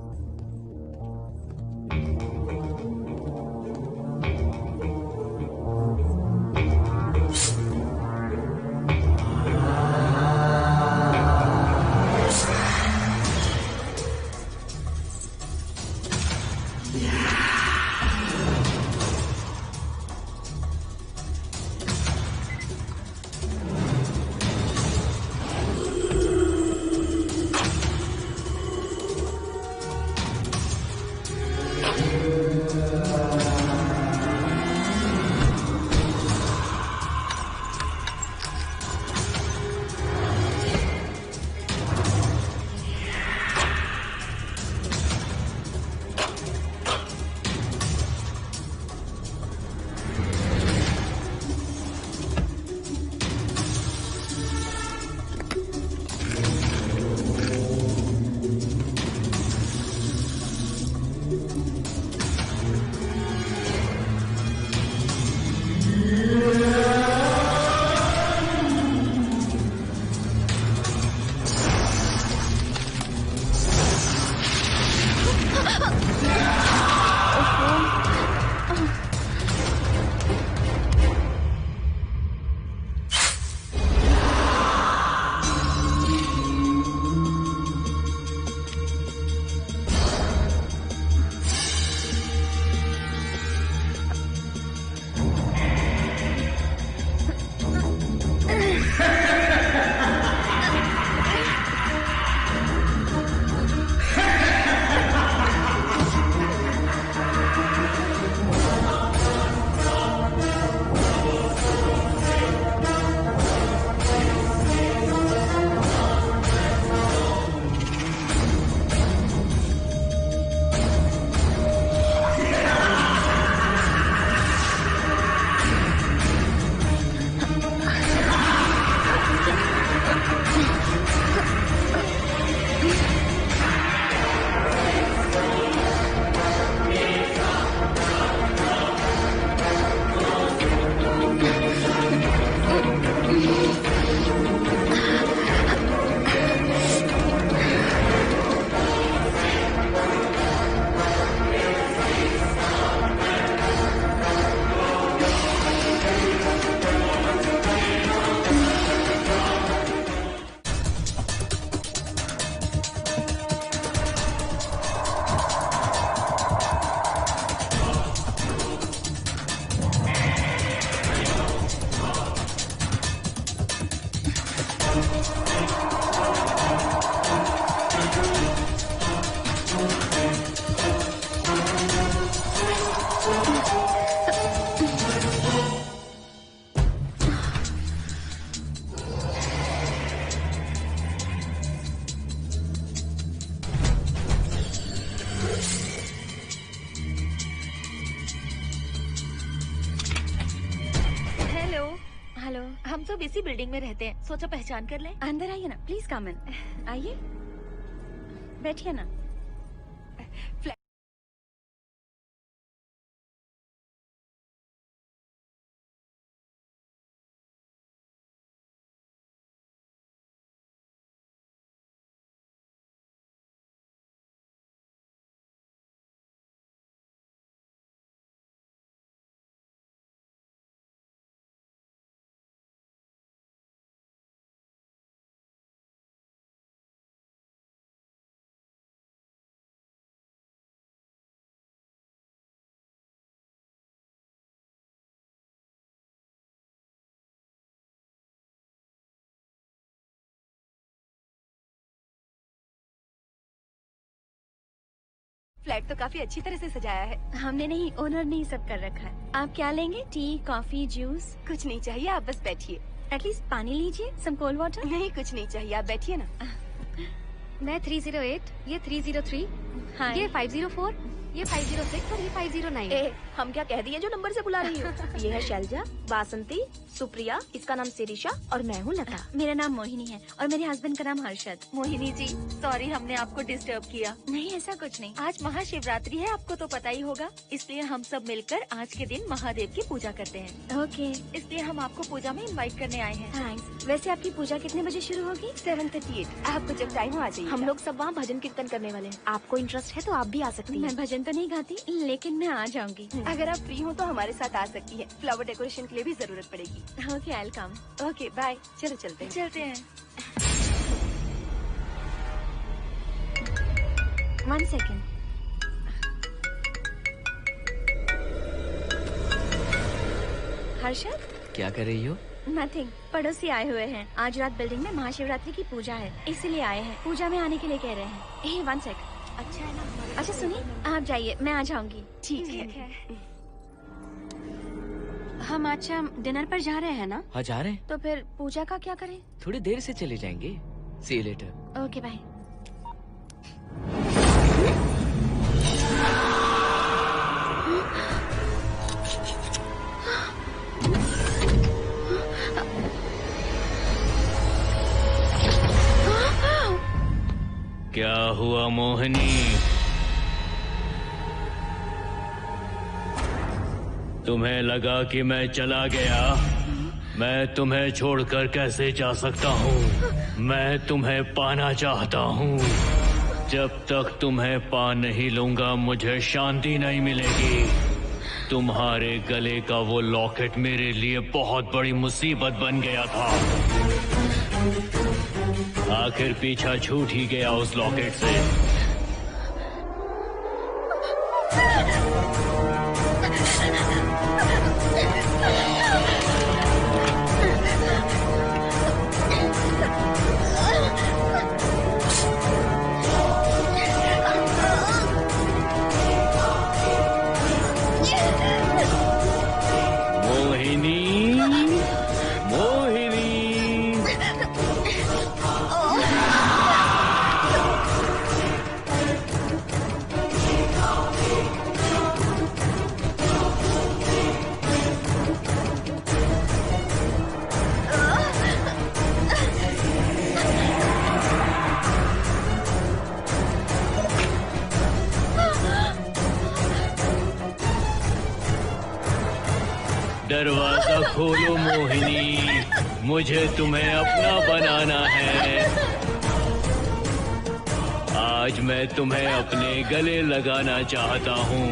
हम सब इसी बिल्डिंग में रहते हैं, सोचा पहचान कर लें। अंदर आइए ना, प्लीज कम इन। आइए, बैठिए ना। फ्लैट तो काफी अच्छी तरह से सजाया है। हमने नहीं, ओनर ने ही सब कर रखा है। आप क्या लेंगे? T, coffee, juice? कुछ नहीं चाहिए, आप बस बैठिए। एटलीस्ट पानी लीजिए, सम कोल्ड वाटर। नहीं, कुछ नहीं चाहिए, आप बैठिए ना। मैं 308, ये 303, ये 504, ये 506 और ये 509। हम क्या कह दिए जो नंबर से बुला रही हो? ये है शैलजा, बासंती, सुप्रिया, इसका नाम शिरीषा और मैं हूँ लता। मेरा नाम मोहिनी है और मेरे हस्बैंड का नाम हर्षद। मोहिनी जी, सॉरी हमने आपको डिस्टर्ब किया। नहीं, ऐसा कुछ नहीं। आज महाशिवरात्रि है, आपको तो पता ही होगा, इसलिए हम सब मिलकर आज के दिन महादेव की पूजा करते हैं। ओके, इसलिए हम आपको पूजा में इनवाइट करने आए हैं। थैंक्स। वैसे आपकी पूजा कितने बजे शुरू होगी? 7:38। आपको जब टाइम हो आ जाइए। हम लोग सब वहाँ भजन कीर्तन करने वाले हैं। आपको इंटरेस्ट है तो आप भी आ सकती हैं। मैं भजन तो नहीं गाती, लेकिन मैं आ जाऊंगी। अगर आप फ्री हो तो हमारे साथ आ सकती है। फ्लावर डेकोरेशन के लिए भी जरूरत पड़ेगी। Okay, I will come. Okay, bye. चलो चलते हैं। चलते हैं। 1 सेकेंड। हर्षद, क्या कर रही हो? नथिंग। पड़ोसी आए हुए हैं। आज रात बिल्डिंग में महाशिवरात्रि की पूजा है, इसीलिए आए हैं। पूजा में आने के लिए कह रहे हैं। 1 सेकेंड। अच्छा है ना? अच्छा सुनिए, आप जाइए, मैं आ जाऊंगी। ठीक है। हम अच्छा डिनर पर जा रहे हैं ना? हाँ, जा रहे हैं। तो फिर पूजा का क्या करें? थोड़ी देर से चले जाएंगे। See you later. Okay, bye. क्या हुआ मोहिनी? तुम्हें लगा कि मैं चला गया? मैं तुम्हें छोड़कर कैसे जा सकता हूँ? मैं तुम्हें पाना चाहता हूँ। जब तक तुम्हें पा नहीं लूंगा मुझे शांति नहीं मिलेगी। तुम्हारे गले का वो लॉकेट मेरे लिए बहुत बड़ी मुसीबत बन गया था। आखिर पीछा छूट ही गया उस लॉकेट से। दरवाजा खोलो मोहिनी, मुझे तुम्हें अपना बनाना है। आज मैं तुम्हें अपने गले लगाना चाहता हूँ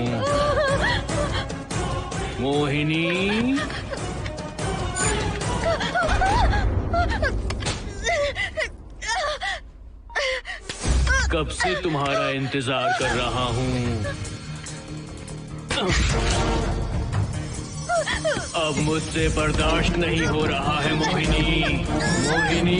मोहिनी। कब से तुम्हारा इंतजार कर रहा हूँ। अब मुझसे बर्दाश्त नहीं हो रहा है मोहिनी। मोहिनी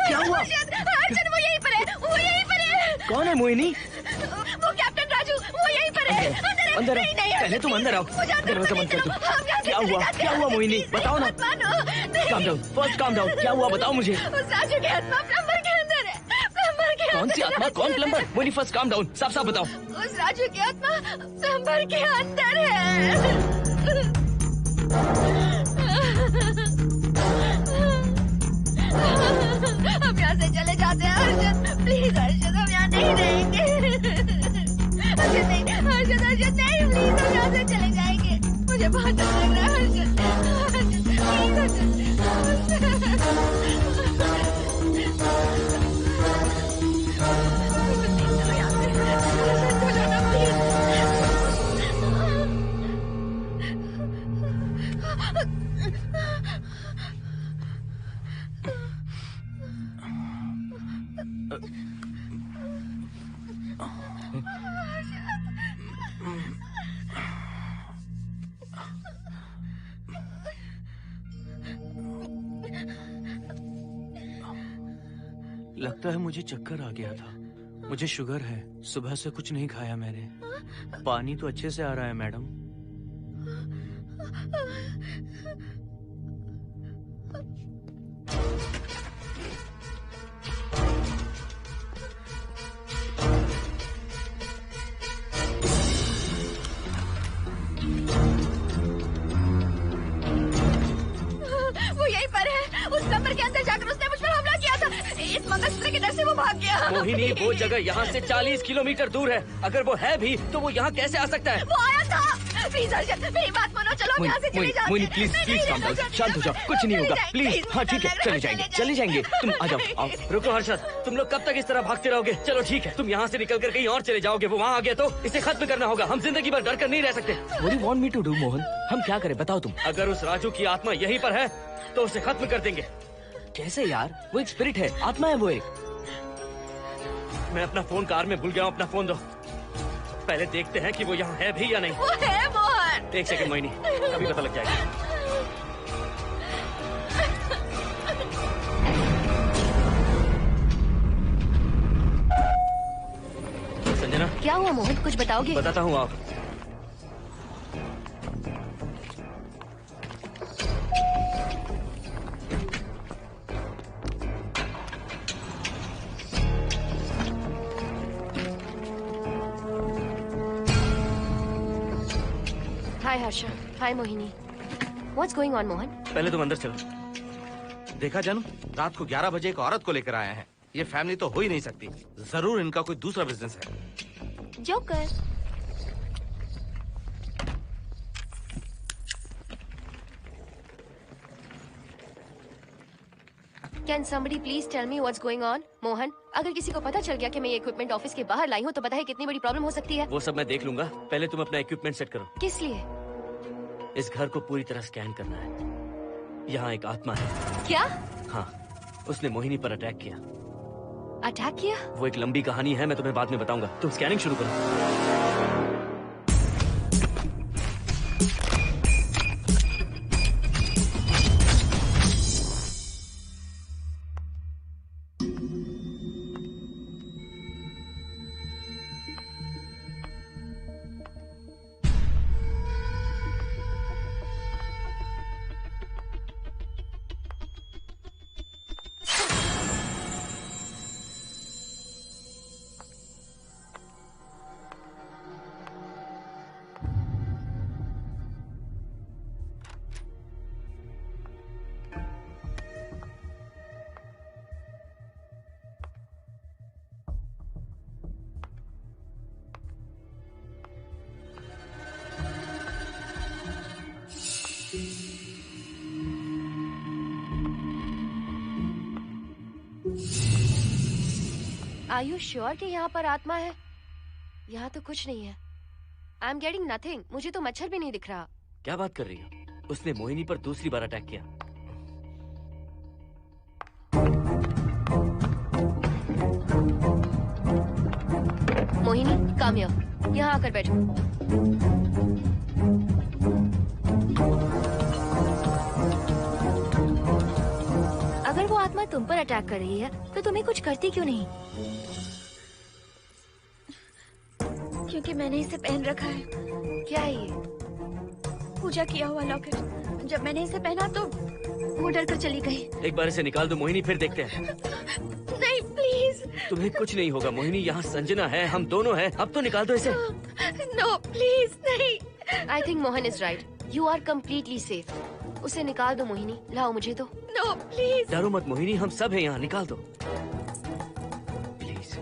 क्या हुआ? अर्जुन वो यहीं पर है, वो यहीं पर है। कौन है मोहिनी? वो कैप्टन राजू, वो यहीं पर है। अंदर नहीं, नहीं, पहले तुम अंदर आओ। दरवाजा बंद कर दो। क्या हुआ मोहिनी? बताओ ना। Calm down, first calm down. क्या हुआ बताओ मुझे। उस राजू की आत्मा प्लम्बर के अंदर है। प्लम्बर के कौन सी आत्मा? कौन plumber? Mohini first calm down, साफ साफ बताओ। उस राजू की आत्मा प्लम्बर के अंदर है। हम यहाँ से चले जाते हैं अर्जुन, प्लीज अर्जुन, हम यहाँ नहीं रहेंगे। अर्जुन नहीं, अर्जुन अर्जुन नहीं, प्लीज हम यहाँ से चले जाएंगे। मुझे बहुत डर लग रहा है अर्जुन, अर्जुन प्लीज लगता है मुझे चक्कर आ गया था। मुझे शुगर है, सुबह से कुछ नहीं खाया मैंने। पानी तो अच्छे से आ रहा है मैडम। वो यहीं पर है। उस कमरे के अंदर जाकर उसने मुझ पर हमला किया था। इस मंगलसूत्र के डर से वो भाग गया। मोहिनी वो जगह यहाँ से 40 किलोमीटर दूर है। अगर वो है भी तो वो यहाँ कैसे आ सकता है? वो आया था। प्लीज अर्जुन, मेरी बात मानो, चलो हम यहाँ से चले जाते मोहिनी हैं। प्लीज नहीं, प्लीज नहीं, काम डाउन, अर्जुन, शांत हो जाओ, कुछ नहीं होगा प्लीज। हाँ ठीक है, चले जाएंगे तुम आ जाओ। आओ। रुको हर्षद, तुम लोग कब तक इस तरह भागते रहोगे? चलो ठीक है, तुम यहाँ से निकल कर कहीं और चले जाओगे। वो वहाँ आ गया तो इसे खत्म करना होगा। हम जिंदगी भर डर कर नहीं रह सकते। What do you want me to do, Mohan? हम क्या करें बताओ तुम। अगर उस राजू की आत्मा यहीं पर है तो उसे खत्म कर देंगे। कैसे यार? वो एक स्पिरिट है, आत्मा है वो एक। मैं अपना फोन कार में भूल गया हूँ, अपना फोन दो। पहले देखते हैं कि वो यहाँ है भी या नहीं। वो है मोहन। एक सेकंड मोहिनी, अभी पता लग जाएगा। संजना, क्या हुआ मोहन, कुछ बताओगे? बताता हूँ आप। हाय हर्षा, हाय Mohini. What's going on Mohan? पहले तुम अंदर चलो। देखा जानू, रात को 11 बजे एक औरत को लेकर आया है। ये फैमिली तो हो ही नहीं सकती। जरूर इनका कोई दूसरा बिजनेस है। Joker. Can somebody please tell me what's going on? Mohan, अगर किसी को पता चल गया कि मैं ये इक्विपमेंट ऑफिस के बाहर लाई हूँ तो पता है कितनी बड़ी प्रॉब्लम हो सकती है। वो सब मैं देख लूंगा, पहले तुम अपना इक्विपमेंट सेट करो। किस लिए? इस घर को पूरी तरह स्कैन करना है। यहाँ एक आत्मा है। क्या? हाँ, उसने मोहिनी पर अटैक किया। अटैक किया? वो एक लंबी कहानी है, मैं तुम्हें बाद में बताऊंगा। तुम स्कैनिंग शुरू करो। Are you sure कि यहाँ पर आत्मा है? यहाँ तो कुछ नहीं है। I'm getting nothing. मुझे तो मच्छर भी नहीं दिख रहा। क्या बात कर रही हो? उसने मोहिनी पर दूसरी बार अटैक किया। Mohini, come here. यहाँ आकर बैठो। अगर वो आत्मा तुम पर अटैक कर रही है तो तुम्हें कुछ करती क्यों नहीं? क्योंकि मैंने इसे पहन रखा है। क्या है ये? पूजा किया हुआ लॉकेट। जब मैंने इसे पहना तो वो डर कर चली गई। एक बार इसे निकाल दो मोहिनी, फिर देखते हैं। नहीं प्लीज। तुम्हें कुछ नहीं होगा मोहिनी, यहाँ संजना है, हम दोनों हैं। अब तो निकाल दो इसे। नो प्लीज नहीं। I think Mohan is right. You are completely safe. उसे निकाल दो मोहिनी। लाओ मुझे तो। No please. डरो मत मोहिनी, हम सब हैं यहाँ, निकाल दो प्लीज।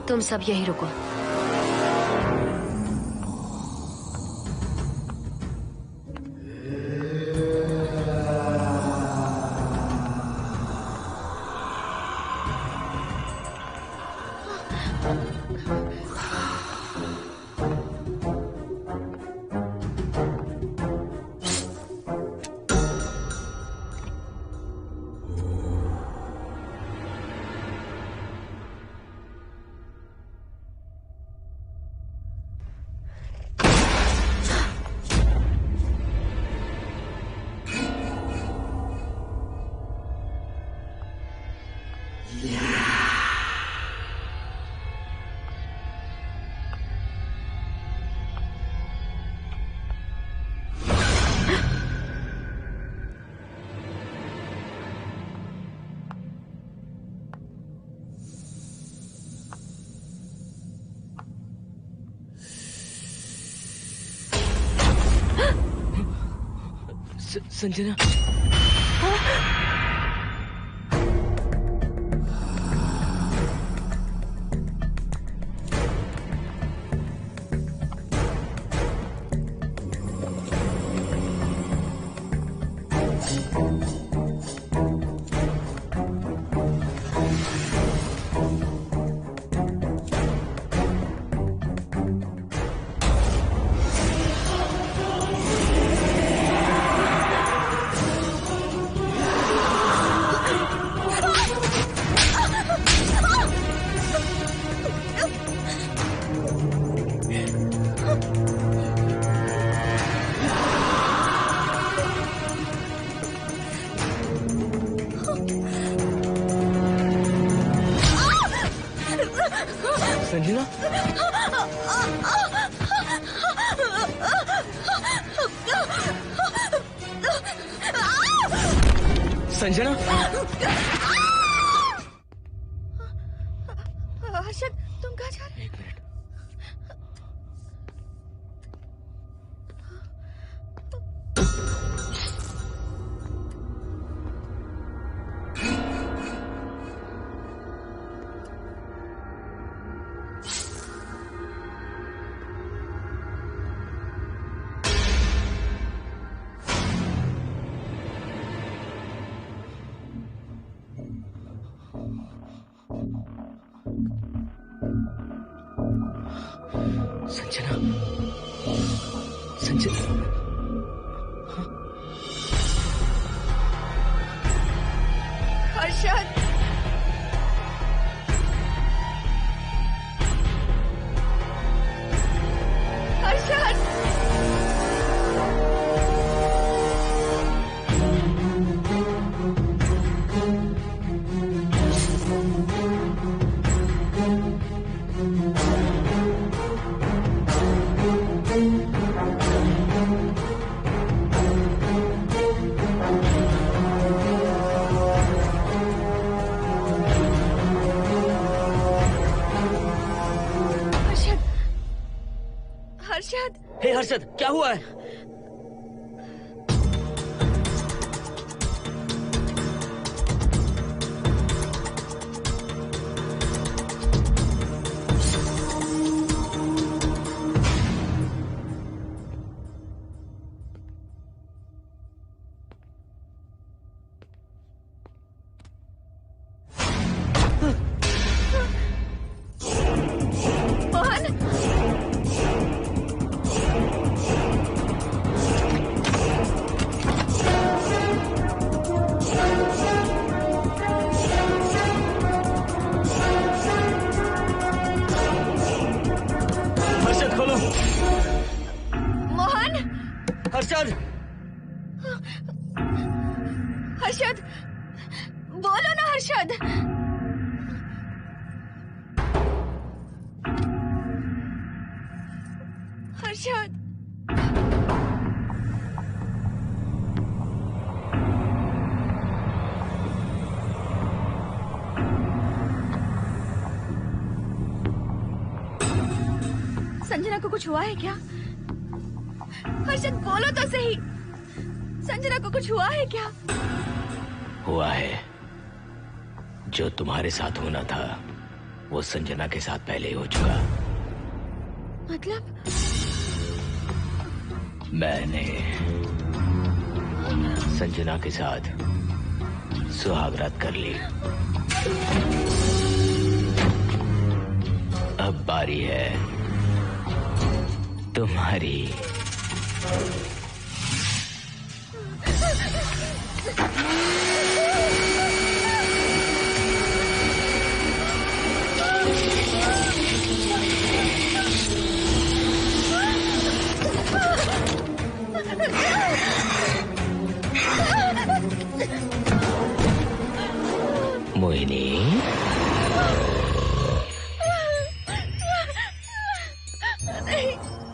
तुम सब यही रुको। संजना, संजना, संजना, हर्षद, तुम कहाँ जा रहे? एक मिनट। संजना, संजना, हर्षद, हर्षद, हे हर्षद, क्या हुआ है? हर्षद, बोलो ना हर्षद। हर्षद, संजना को कुछ हुआ है क्या? हर्षद बोलो तो सही, संजना को कुछ हुआ है क्या? हुआ है। जो तुम्हारे साथ होना था वो संजना के साथ पहले ही हो चुका। मतलब? मैंने संजना के साथ सुहागरात कर ली। अब बारी है तुम्हारी। मोहिनी,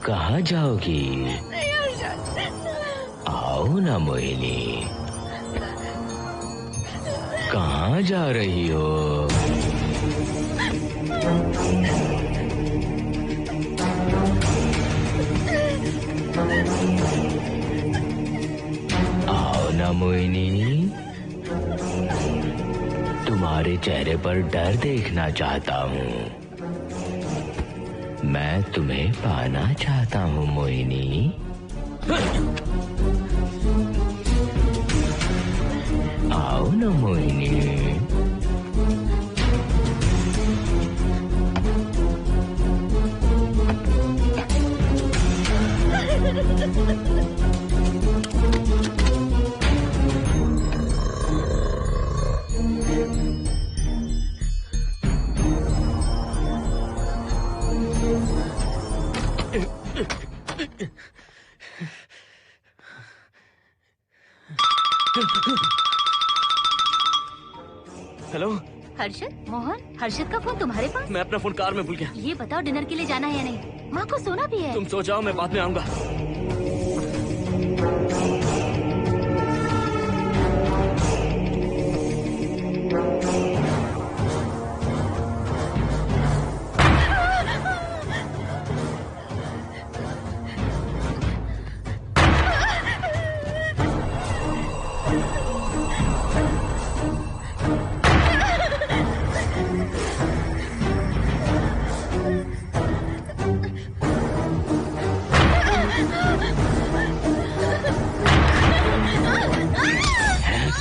कहाँ जाओगी? आओ ना मोहिनी, कहाँ जा रही हो? आओ ना मोहिनी, तुम्हारे चेहरे पर डर देखना चाहता हूँ। मैं तुम्हें पाना चाहता हूँ मोहिनी। आओ ना मोहिनी। हेलो हर्षद, मोहन, हर्षद का फोन तुम्हारे पास? मैं अपना फोन कार में भूल गया। ये बताओ डिनर के लिए जाना है या नहीं? माँ को सोना भी है। तुम सो जाओ, मैं बाद में आऊंगा।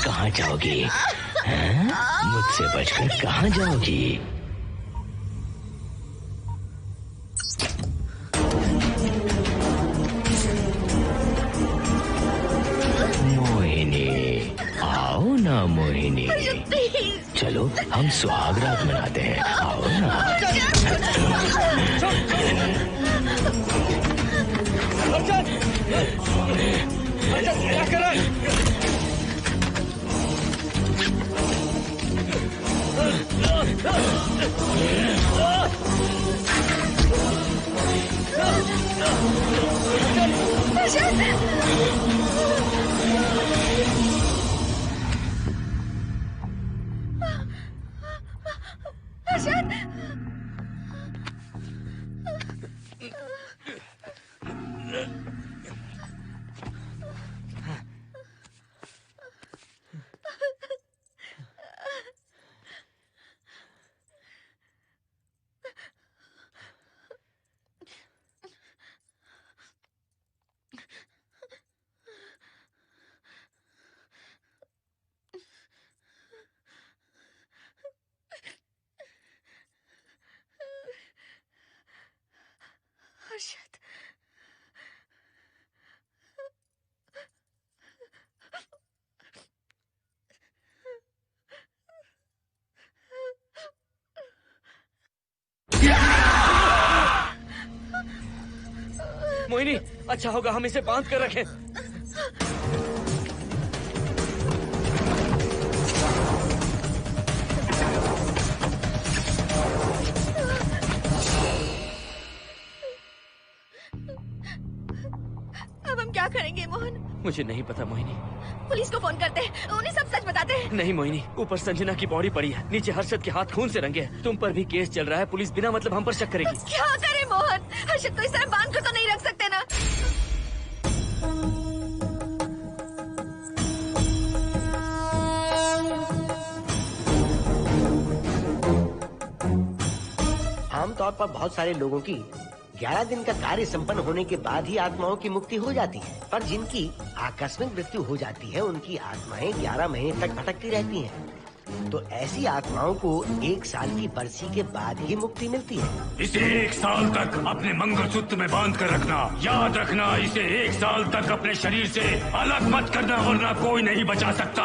कहाँ जाओगी? मुझसे बचकर कहाँ जाओगी? मोहिनी, आओ ना मोहिनी। चलो हम सुहागरात मनाते हैं, आओ ना। क्या कर रहा है? मोहिनी, अच्छा होगा हम इसे बांध कर रखें। अब हम क्या करेंगे मोहन? मुझे नहीं पता मोहिनी। पुलिस को फोन करते हैं, उन्हें सब सच बताते हैं। नहीं मोहिनी, ऊपर संजना की बॉडी पड़ी है, नीचे हर्षद के हाथ खून से रंगे हैं। तुम पर भी केस चल रहा है, पुलिस बिना मतलब हम पर शक करेगी। क्या करें मोहन? हर्षद को इस तरह बांध कर तो नहीं रख सकते ना। आमतौर पर बहुत सारे लोगों की 11 दिन का कार्य संपन्न होने के बाद ही आत्माओं की मुक्ति हो जाती है, पर जिनकी आकस्मिक मृत्यु हो जाती है उनकी आत्माएं 11 महीने तक भटकती रहती हैं। तो ऐसी आत्माओं को 1 साल की बरसी के बाद ही मुक्ति मिलती है। इसे 1 साल तक अपने मंगलसूत्र में बांध कर रखना। याद रखना, इसे 1 साल तक अपने शरीर से अलग मत करना, वरना कोई नहीं बचा सकता।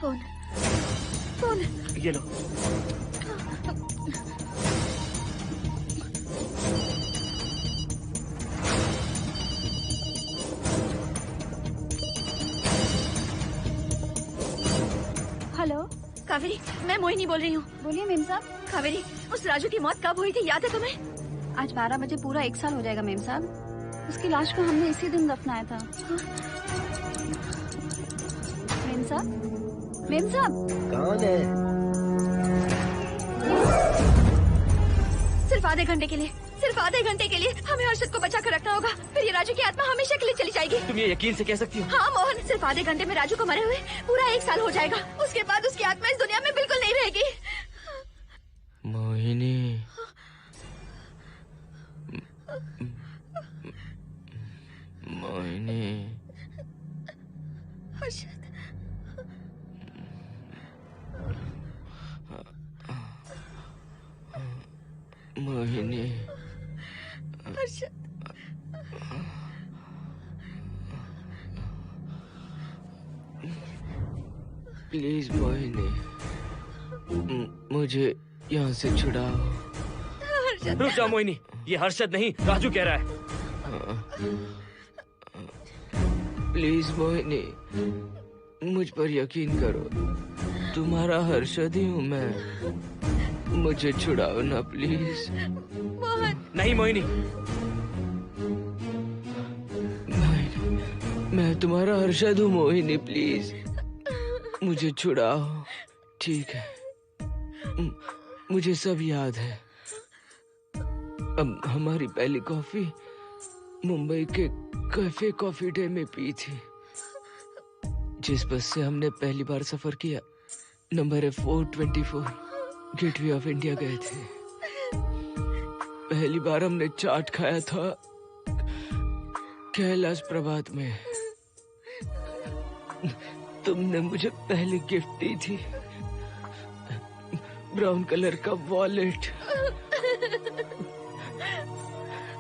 फोन फोन ये लो। हेलो कावेरी, मैं मोहिनी बोल रही हूँ। बोलिए मेम साहब। कावेरी, उस राजू की मौत कब हुई थी, याद है तुम्हें? आज 12 बजे पूरा 1 साल हो जाएगा मेम साहब। उसकी लाश को हमने इसी दिन दफनाया था। मेम साहब, मेम साहब। कौन है? सिर्फ आधे घंटे के लिए, सिर्फ आधे घंटे के लिए हमें हर्षद को बचा कर रखना होगा, फिर ये राजू की आत्मा हमेशा के लिए चली जाएगी। तुम ये यकीन से कह सकती हो? हाँ मोहन, सिर्फ आधे घंटे में राजू को मरे हुए पूरा 1 साल हो जाएगा। उसके बाद उसकी आत्मा इस दुनिया में बिल्कुल नहीं रहेगी। मोहिनी, मोहिनी, हर्षद, मोहिनी, हर्षद। प्लीज मोहिनी, मुझे यहाँ से छुड़ाओ। हर्षद, रुक जाओ मोहिनी, ये हर्षद नहीं राजू कह रहा है। प्लीज मोहिनी, मुझ पर यकीन करो, तुम्हारा हर्षद ही हूँ मैं। मुझे छुड़ाओ ना प्लीज। मोहन। नहीं मोहिनी, मैं तुम्हारा हर्षद हूँ मोहिनी, प्लीज मुझे छुड़ाओ। ठीक है, मुझे सब याद है। अब हमारी पहली कॉफी मुंबई के कैफे कॉफी डे में पी थी। जिस बस से हमने पहली बार सफर किया, नंबर है 424, गेटवे ऑफ इंडिया गए थे। पहली बार हमने चाट खाया था कैलाश प्रभात में। तुमने मुझे पहली गिफ्ट दी थी, ब्राउन कलर का वॉलेट।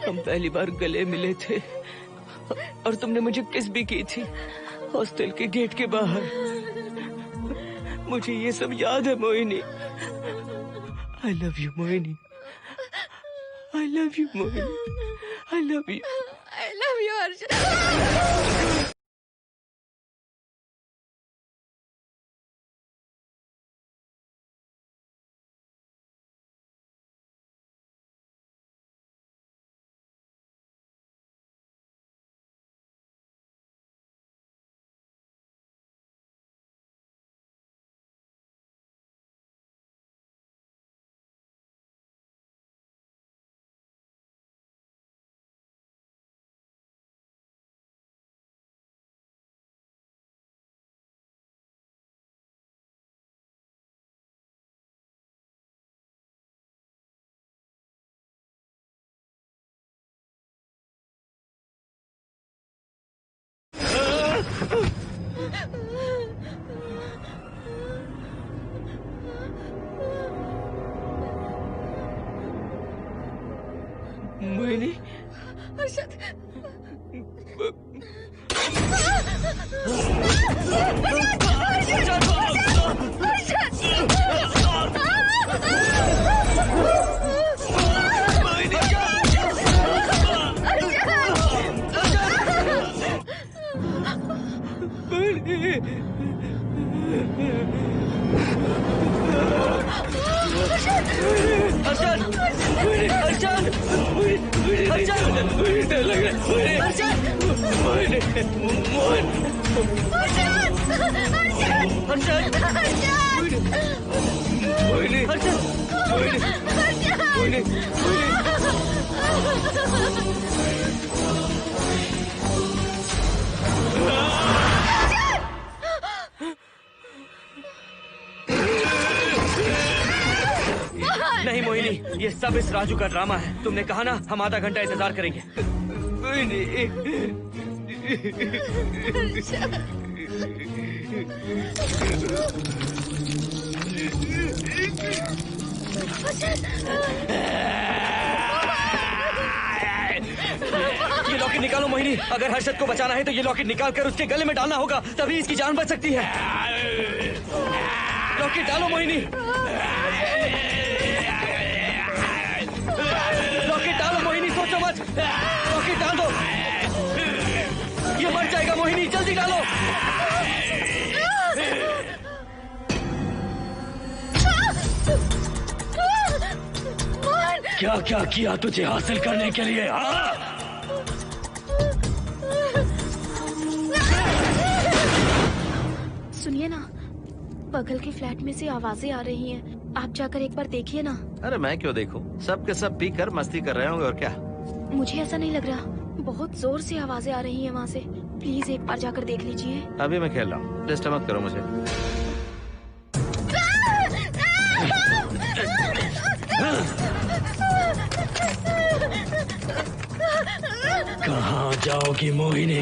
हम पहली बार गले मिले थे और तुमने मुझे किस भी की थी हॉस्टल के गेट के बाहर। मुझे ये सब याद है Mohini. I love you Mohini, I love you Mohini, I love you, I love you Harshad. Mohini, Harshad, डर लग रहा नहीं मोहिनी, ये सब इस राजू का ड्रामा है। तुमने कहा ना हम आधा घंटा इंतजार करेंगे। ये लॉकेट निकालो मोहिनी। अगर हर्षद को बचाना है तो ये लॉकेट निकाल कर उसके गले में डालना होगा, तभी इसकी जान बच सकती है। लॉकेट डालो मोहिनी। लॉकेट डालो मोहिनी, सोचो मत। लॉकेट डाल दो, ये मर जाएगा मोहिनी, जल्दी डालो। क्या क्या किया तुझे हासिल करने के लिए? सुनिए ना, बगल के फ्लैट में से आवाजें आ रही हैं। आप जाकर एक बार देखिए ना। अरे मैं क्यों देखूं? सब के सब पीकर मस्ती कर रहे होंगे और क्या। मुझे ऐसा नहीं लग रहा, बहुत जोर से आवाजें आ रही हैं वहाँ से। प्लीज एक बार जाकर देख लीजिए। अभी मैं खेल रहा हूँ, डिस्टर्ब मत करो मुझे। कहाँ जाओगी मोहिनी?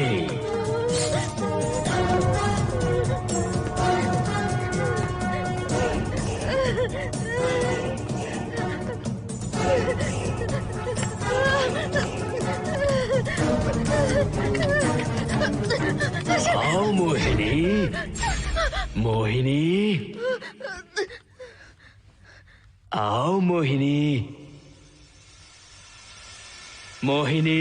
आओ मोहिनी, मोहिनी, आओ मोहिनी, मोहिनी।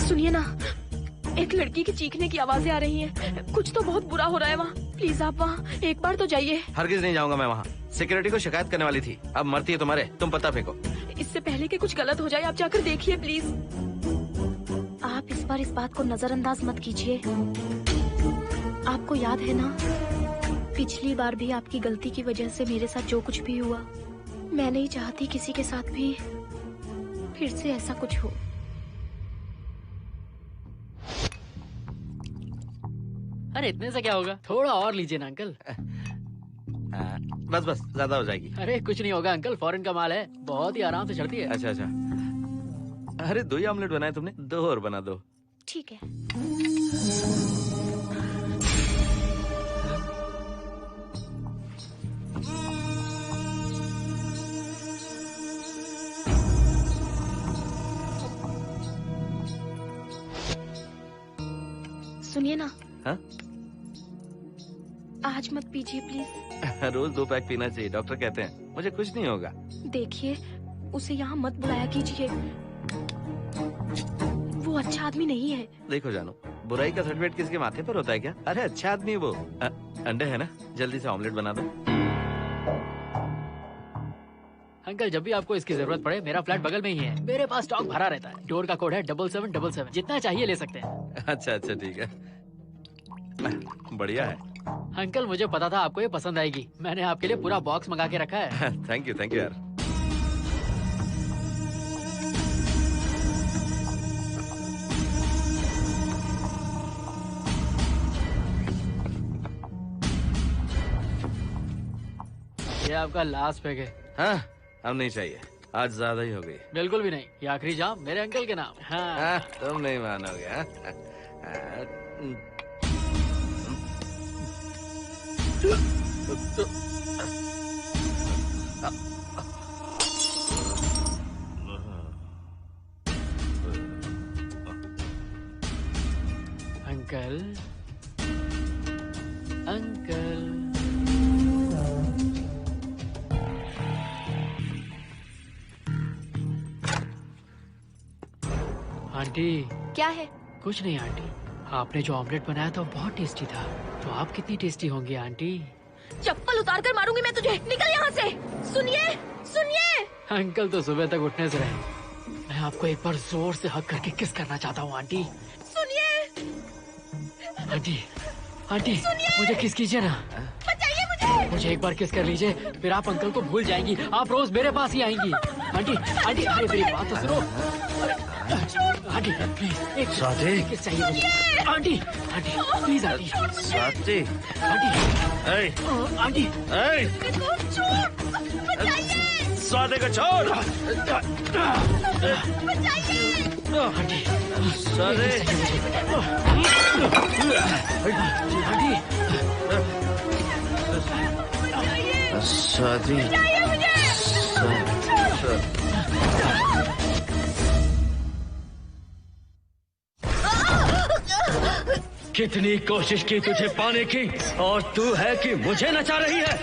सुनिए ना, एक लड़की की चीखने की आवाजें आ रही हैं। कुछ तो बहुत बुरा हो रहा है वहाँ। प्लीज आप वहाँ एक बार तो जाइए। हरगिज नहीं जाऊंगा मैं वहाँ। सिक्योरिटी को शिकायत करने वाली थी, अब मरती है तुम्हारे, तुम पता फेंको। इससे पहले कि कुछ गलत हो जाए आप जाकर देखिए प्लीज। आप इस बार इस बात को नजरअंदाज मत कीजिए। आपको याद है ना, पिछली बार भी आपकी गलती की वजह से मेरे साथ जो कुछ भी हुआ, मैं नहीं चाहती किसी के साथ भी फिर से ऐसा कुछ हो। अरे इतने से क्या होगा, थोड़ा और लीजिए ना अंकल। बस बस, ज्यादा हो जाएगी। अरे कुछ नहीं होगा अंकल, फॉरेन का माल है, बहुत ही आराम से चढ़ती है। अच्छा अच्छा। अरे 2 ही ऑमलेट बनाए तुमने, 2 और बना दो। ठीक है। सुनिए ना। हाँ? आज मत पीजिए प्लीज। रोज 2 पैक पीना चाहिए, डॉक्टर कहते हैं। मुझे कुछ नहीं होगा। देखिए, उसे यहाँ मत बुलाया कीजिए, वो अच्छा आदमी नहीं है। देखो जानू, बुराई का सर्टिफिकेट किसके माथे पर होता है क्या? अरे अच्छा आदमी है वो। अंडे है ना, जल्दी से ऑमलेट बना दो। अंकल जब भी आपको इसकी जरूरत पड़े, मेरा फ्लैट बगल में ही है, मेरे पास स्टॉक भरा रहता है। डोर का कोड है 7777, जितना चाहिए ले सकते हैं। अच्छा अच्छा ठीक है, बढ़िया है। अंकल मुझे पता था आपको ये पसंद आएगी, मैंने आपके लिए पूरा बॉक्स मंगा के रखा है। थैंक यू यार। ये आपका लास्ट पैक है। हाँ, अब नहीं चाहिए, आज ज्यादा ही हो गई। बिल्कुल भी नहीं, ये आखिरी जाम मेरे अंकल के नाम। हाँ। तुम नहीं मानोगे। Uncle uncle, aunty. क्या है? कुछ नहीं आंटी, आपने जो ऑमलेट बनाया था वो बहुत टेस्टी था, तो आप कितनी टेस्टी होंगी आंटी? चप्पल उतार कर मारूंगी मैं तुझे, निकल यहाँ से। सुनिए सुनिए। अंकल तो सुबह तक उठने से रहे, मैं आपको एक बार जोर से हक करके किस करना चाहता हूँ आंटी। सुनिए आंटी, आंटी मुझे किस कीजिए ना, बचाइए मुझे। मुझे एक बार किस कर लीजिए, फिर आप अंकल को भूल जाएंगी, आप रोज मेरे पास ही आएंगी। आंटी आंटी, अरे मेरी बात तो सुनो। आंटी प्लीज एक किस चाहिए मुझे। Aunty aunty please aunty. Swati, aunty aunty Swati को छोड़। आंटी स्वाति, स्वाति, कितनी कोशिश की तुझे पाने की, और तू है कि मुझे नचा रही है।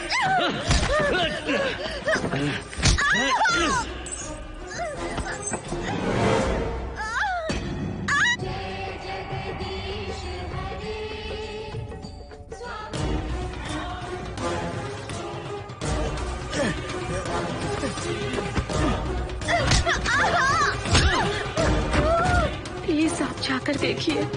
प्लीज आप जाकर देखिए।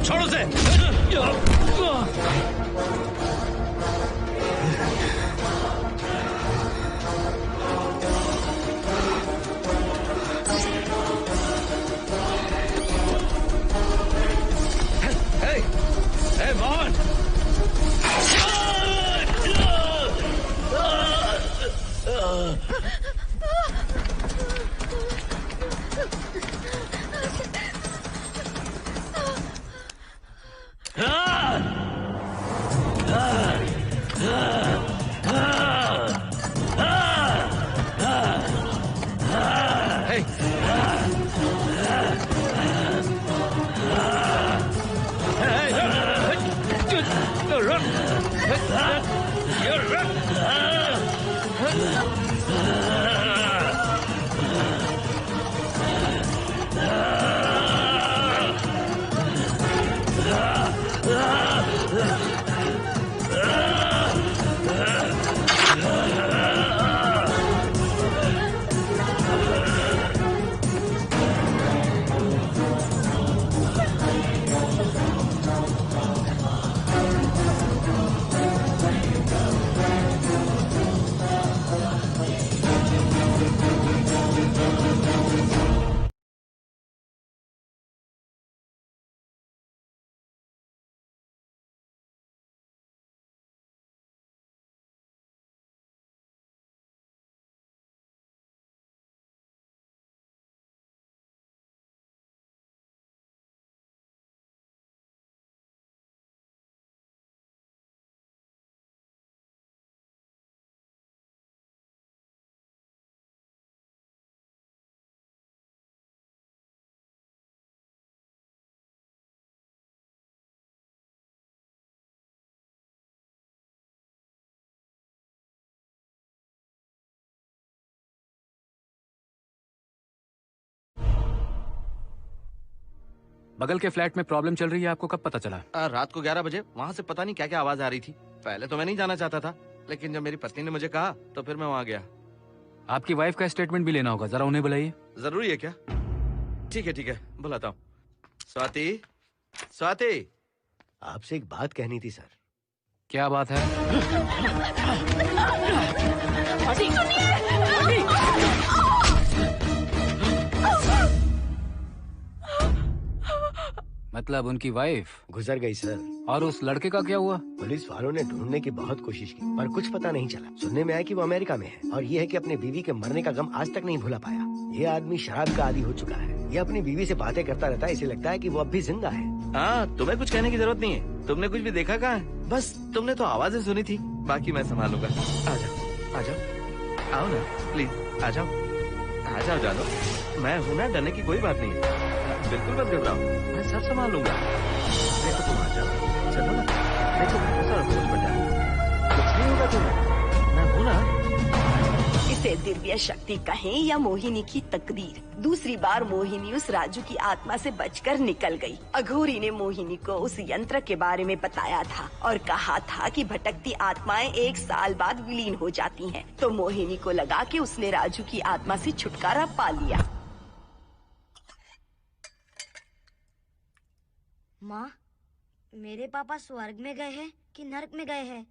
छोड़ो से। बगल के फ्लैट में प्रॉब्लम चल रही है, आपको कब पता चला? रात को 11 बजे वहाँ से पता नहीं क्या क्या आवाज आ रही थी। पहले तो मैं नहीं जाना चाहता था, लेकिन जब मेरी पत्नी ने मुझे कहा तो फिर मैं वहाँ गया। आपकी वाइफ का स्टेटमेंट भी लेना होगा, जरा उन्हें बुलाइए। जरूरी है क्या? ठीक है, बुलाता हूँ। स्वाति, स्वाति, आपसे एक बात कहनी थी सर। क्या बात है? मतलब उनकी वाइफ गुजर गई सर। और उस लड़के का क्या हुआ? पुलिस वालों ने ढूंढने की बहुत कोशिश की पर कुछ पता नहीं चला। सुनने में आया कि वो अमेरिका में है और ये है कि अपनी बीवी के मरने का गम आज तक नहीं भुला पाया। ये आदमी शराब का आदी हो चुका है। ये अपनी बीवी से बातें करता रहता है, इसे लगता है कि वो अब भी जिंदा है। हाँ, तुम्हें कुछ कहने की जरूरत नहीं है। तुमने कुछ भी देखा कहाँ है? बस तुमने तो आवाजें सुनी थी, बाकी मैं संभालूंगा। आ जाओ, आओ ना प्लीज, आ जाओ जानो। मैं हूँ ना, डरने की कोई बात नहीं है। बिल्कुल मत घबराओ, मैं सब संभाल लूंगा। देखो तुम आ जाओ, चलो ना। देखो सारा बोझ बढ़ जाए, कुछ नहीं होगा तुम्हें, मैं हूँ ना। इसे दिव्य शक्ति कहें या मोहिनी की तकदीर, दूसरी बार मोहिनी उस राजू की आत्मा से बचकर निकल गई। अघोरी ने मोहिनी को उस यंत्र के बारे में बताया था और कहा था कि भटकती आत्माएं 1 साल बाद विलीन हो जाती हैं। तो मोहिनी को लगा कि उसने राजू की आत्मा से छुटकारा पा लिया। माँ, मेरे पापा स्वर्ग में गए हैं कि नरक में गए हैं?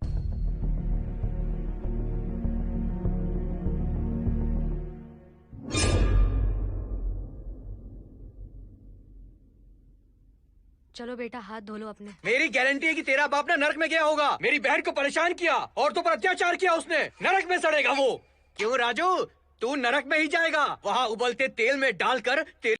चलो बेटा, हाथ धो लो अपने। मेरी गारंटी है कि तेरा बाप ना नरक में गया होगा। मेरी बहन को परेशान किया, औरतों पर अत्याचार किया उसने। नरक में सड़ेगा वो। क्यों राजू, तू नरक में ही जाएगा। वहाँ उबलते तेल में डालकर तेरे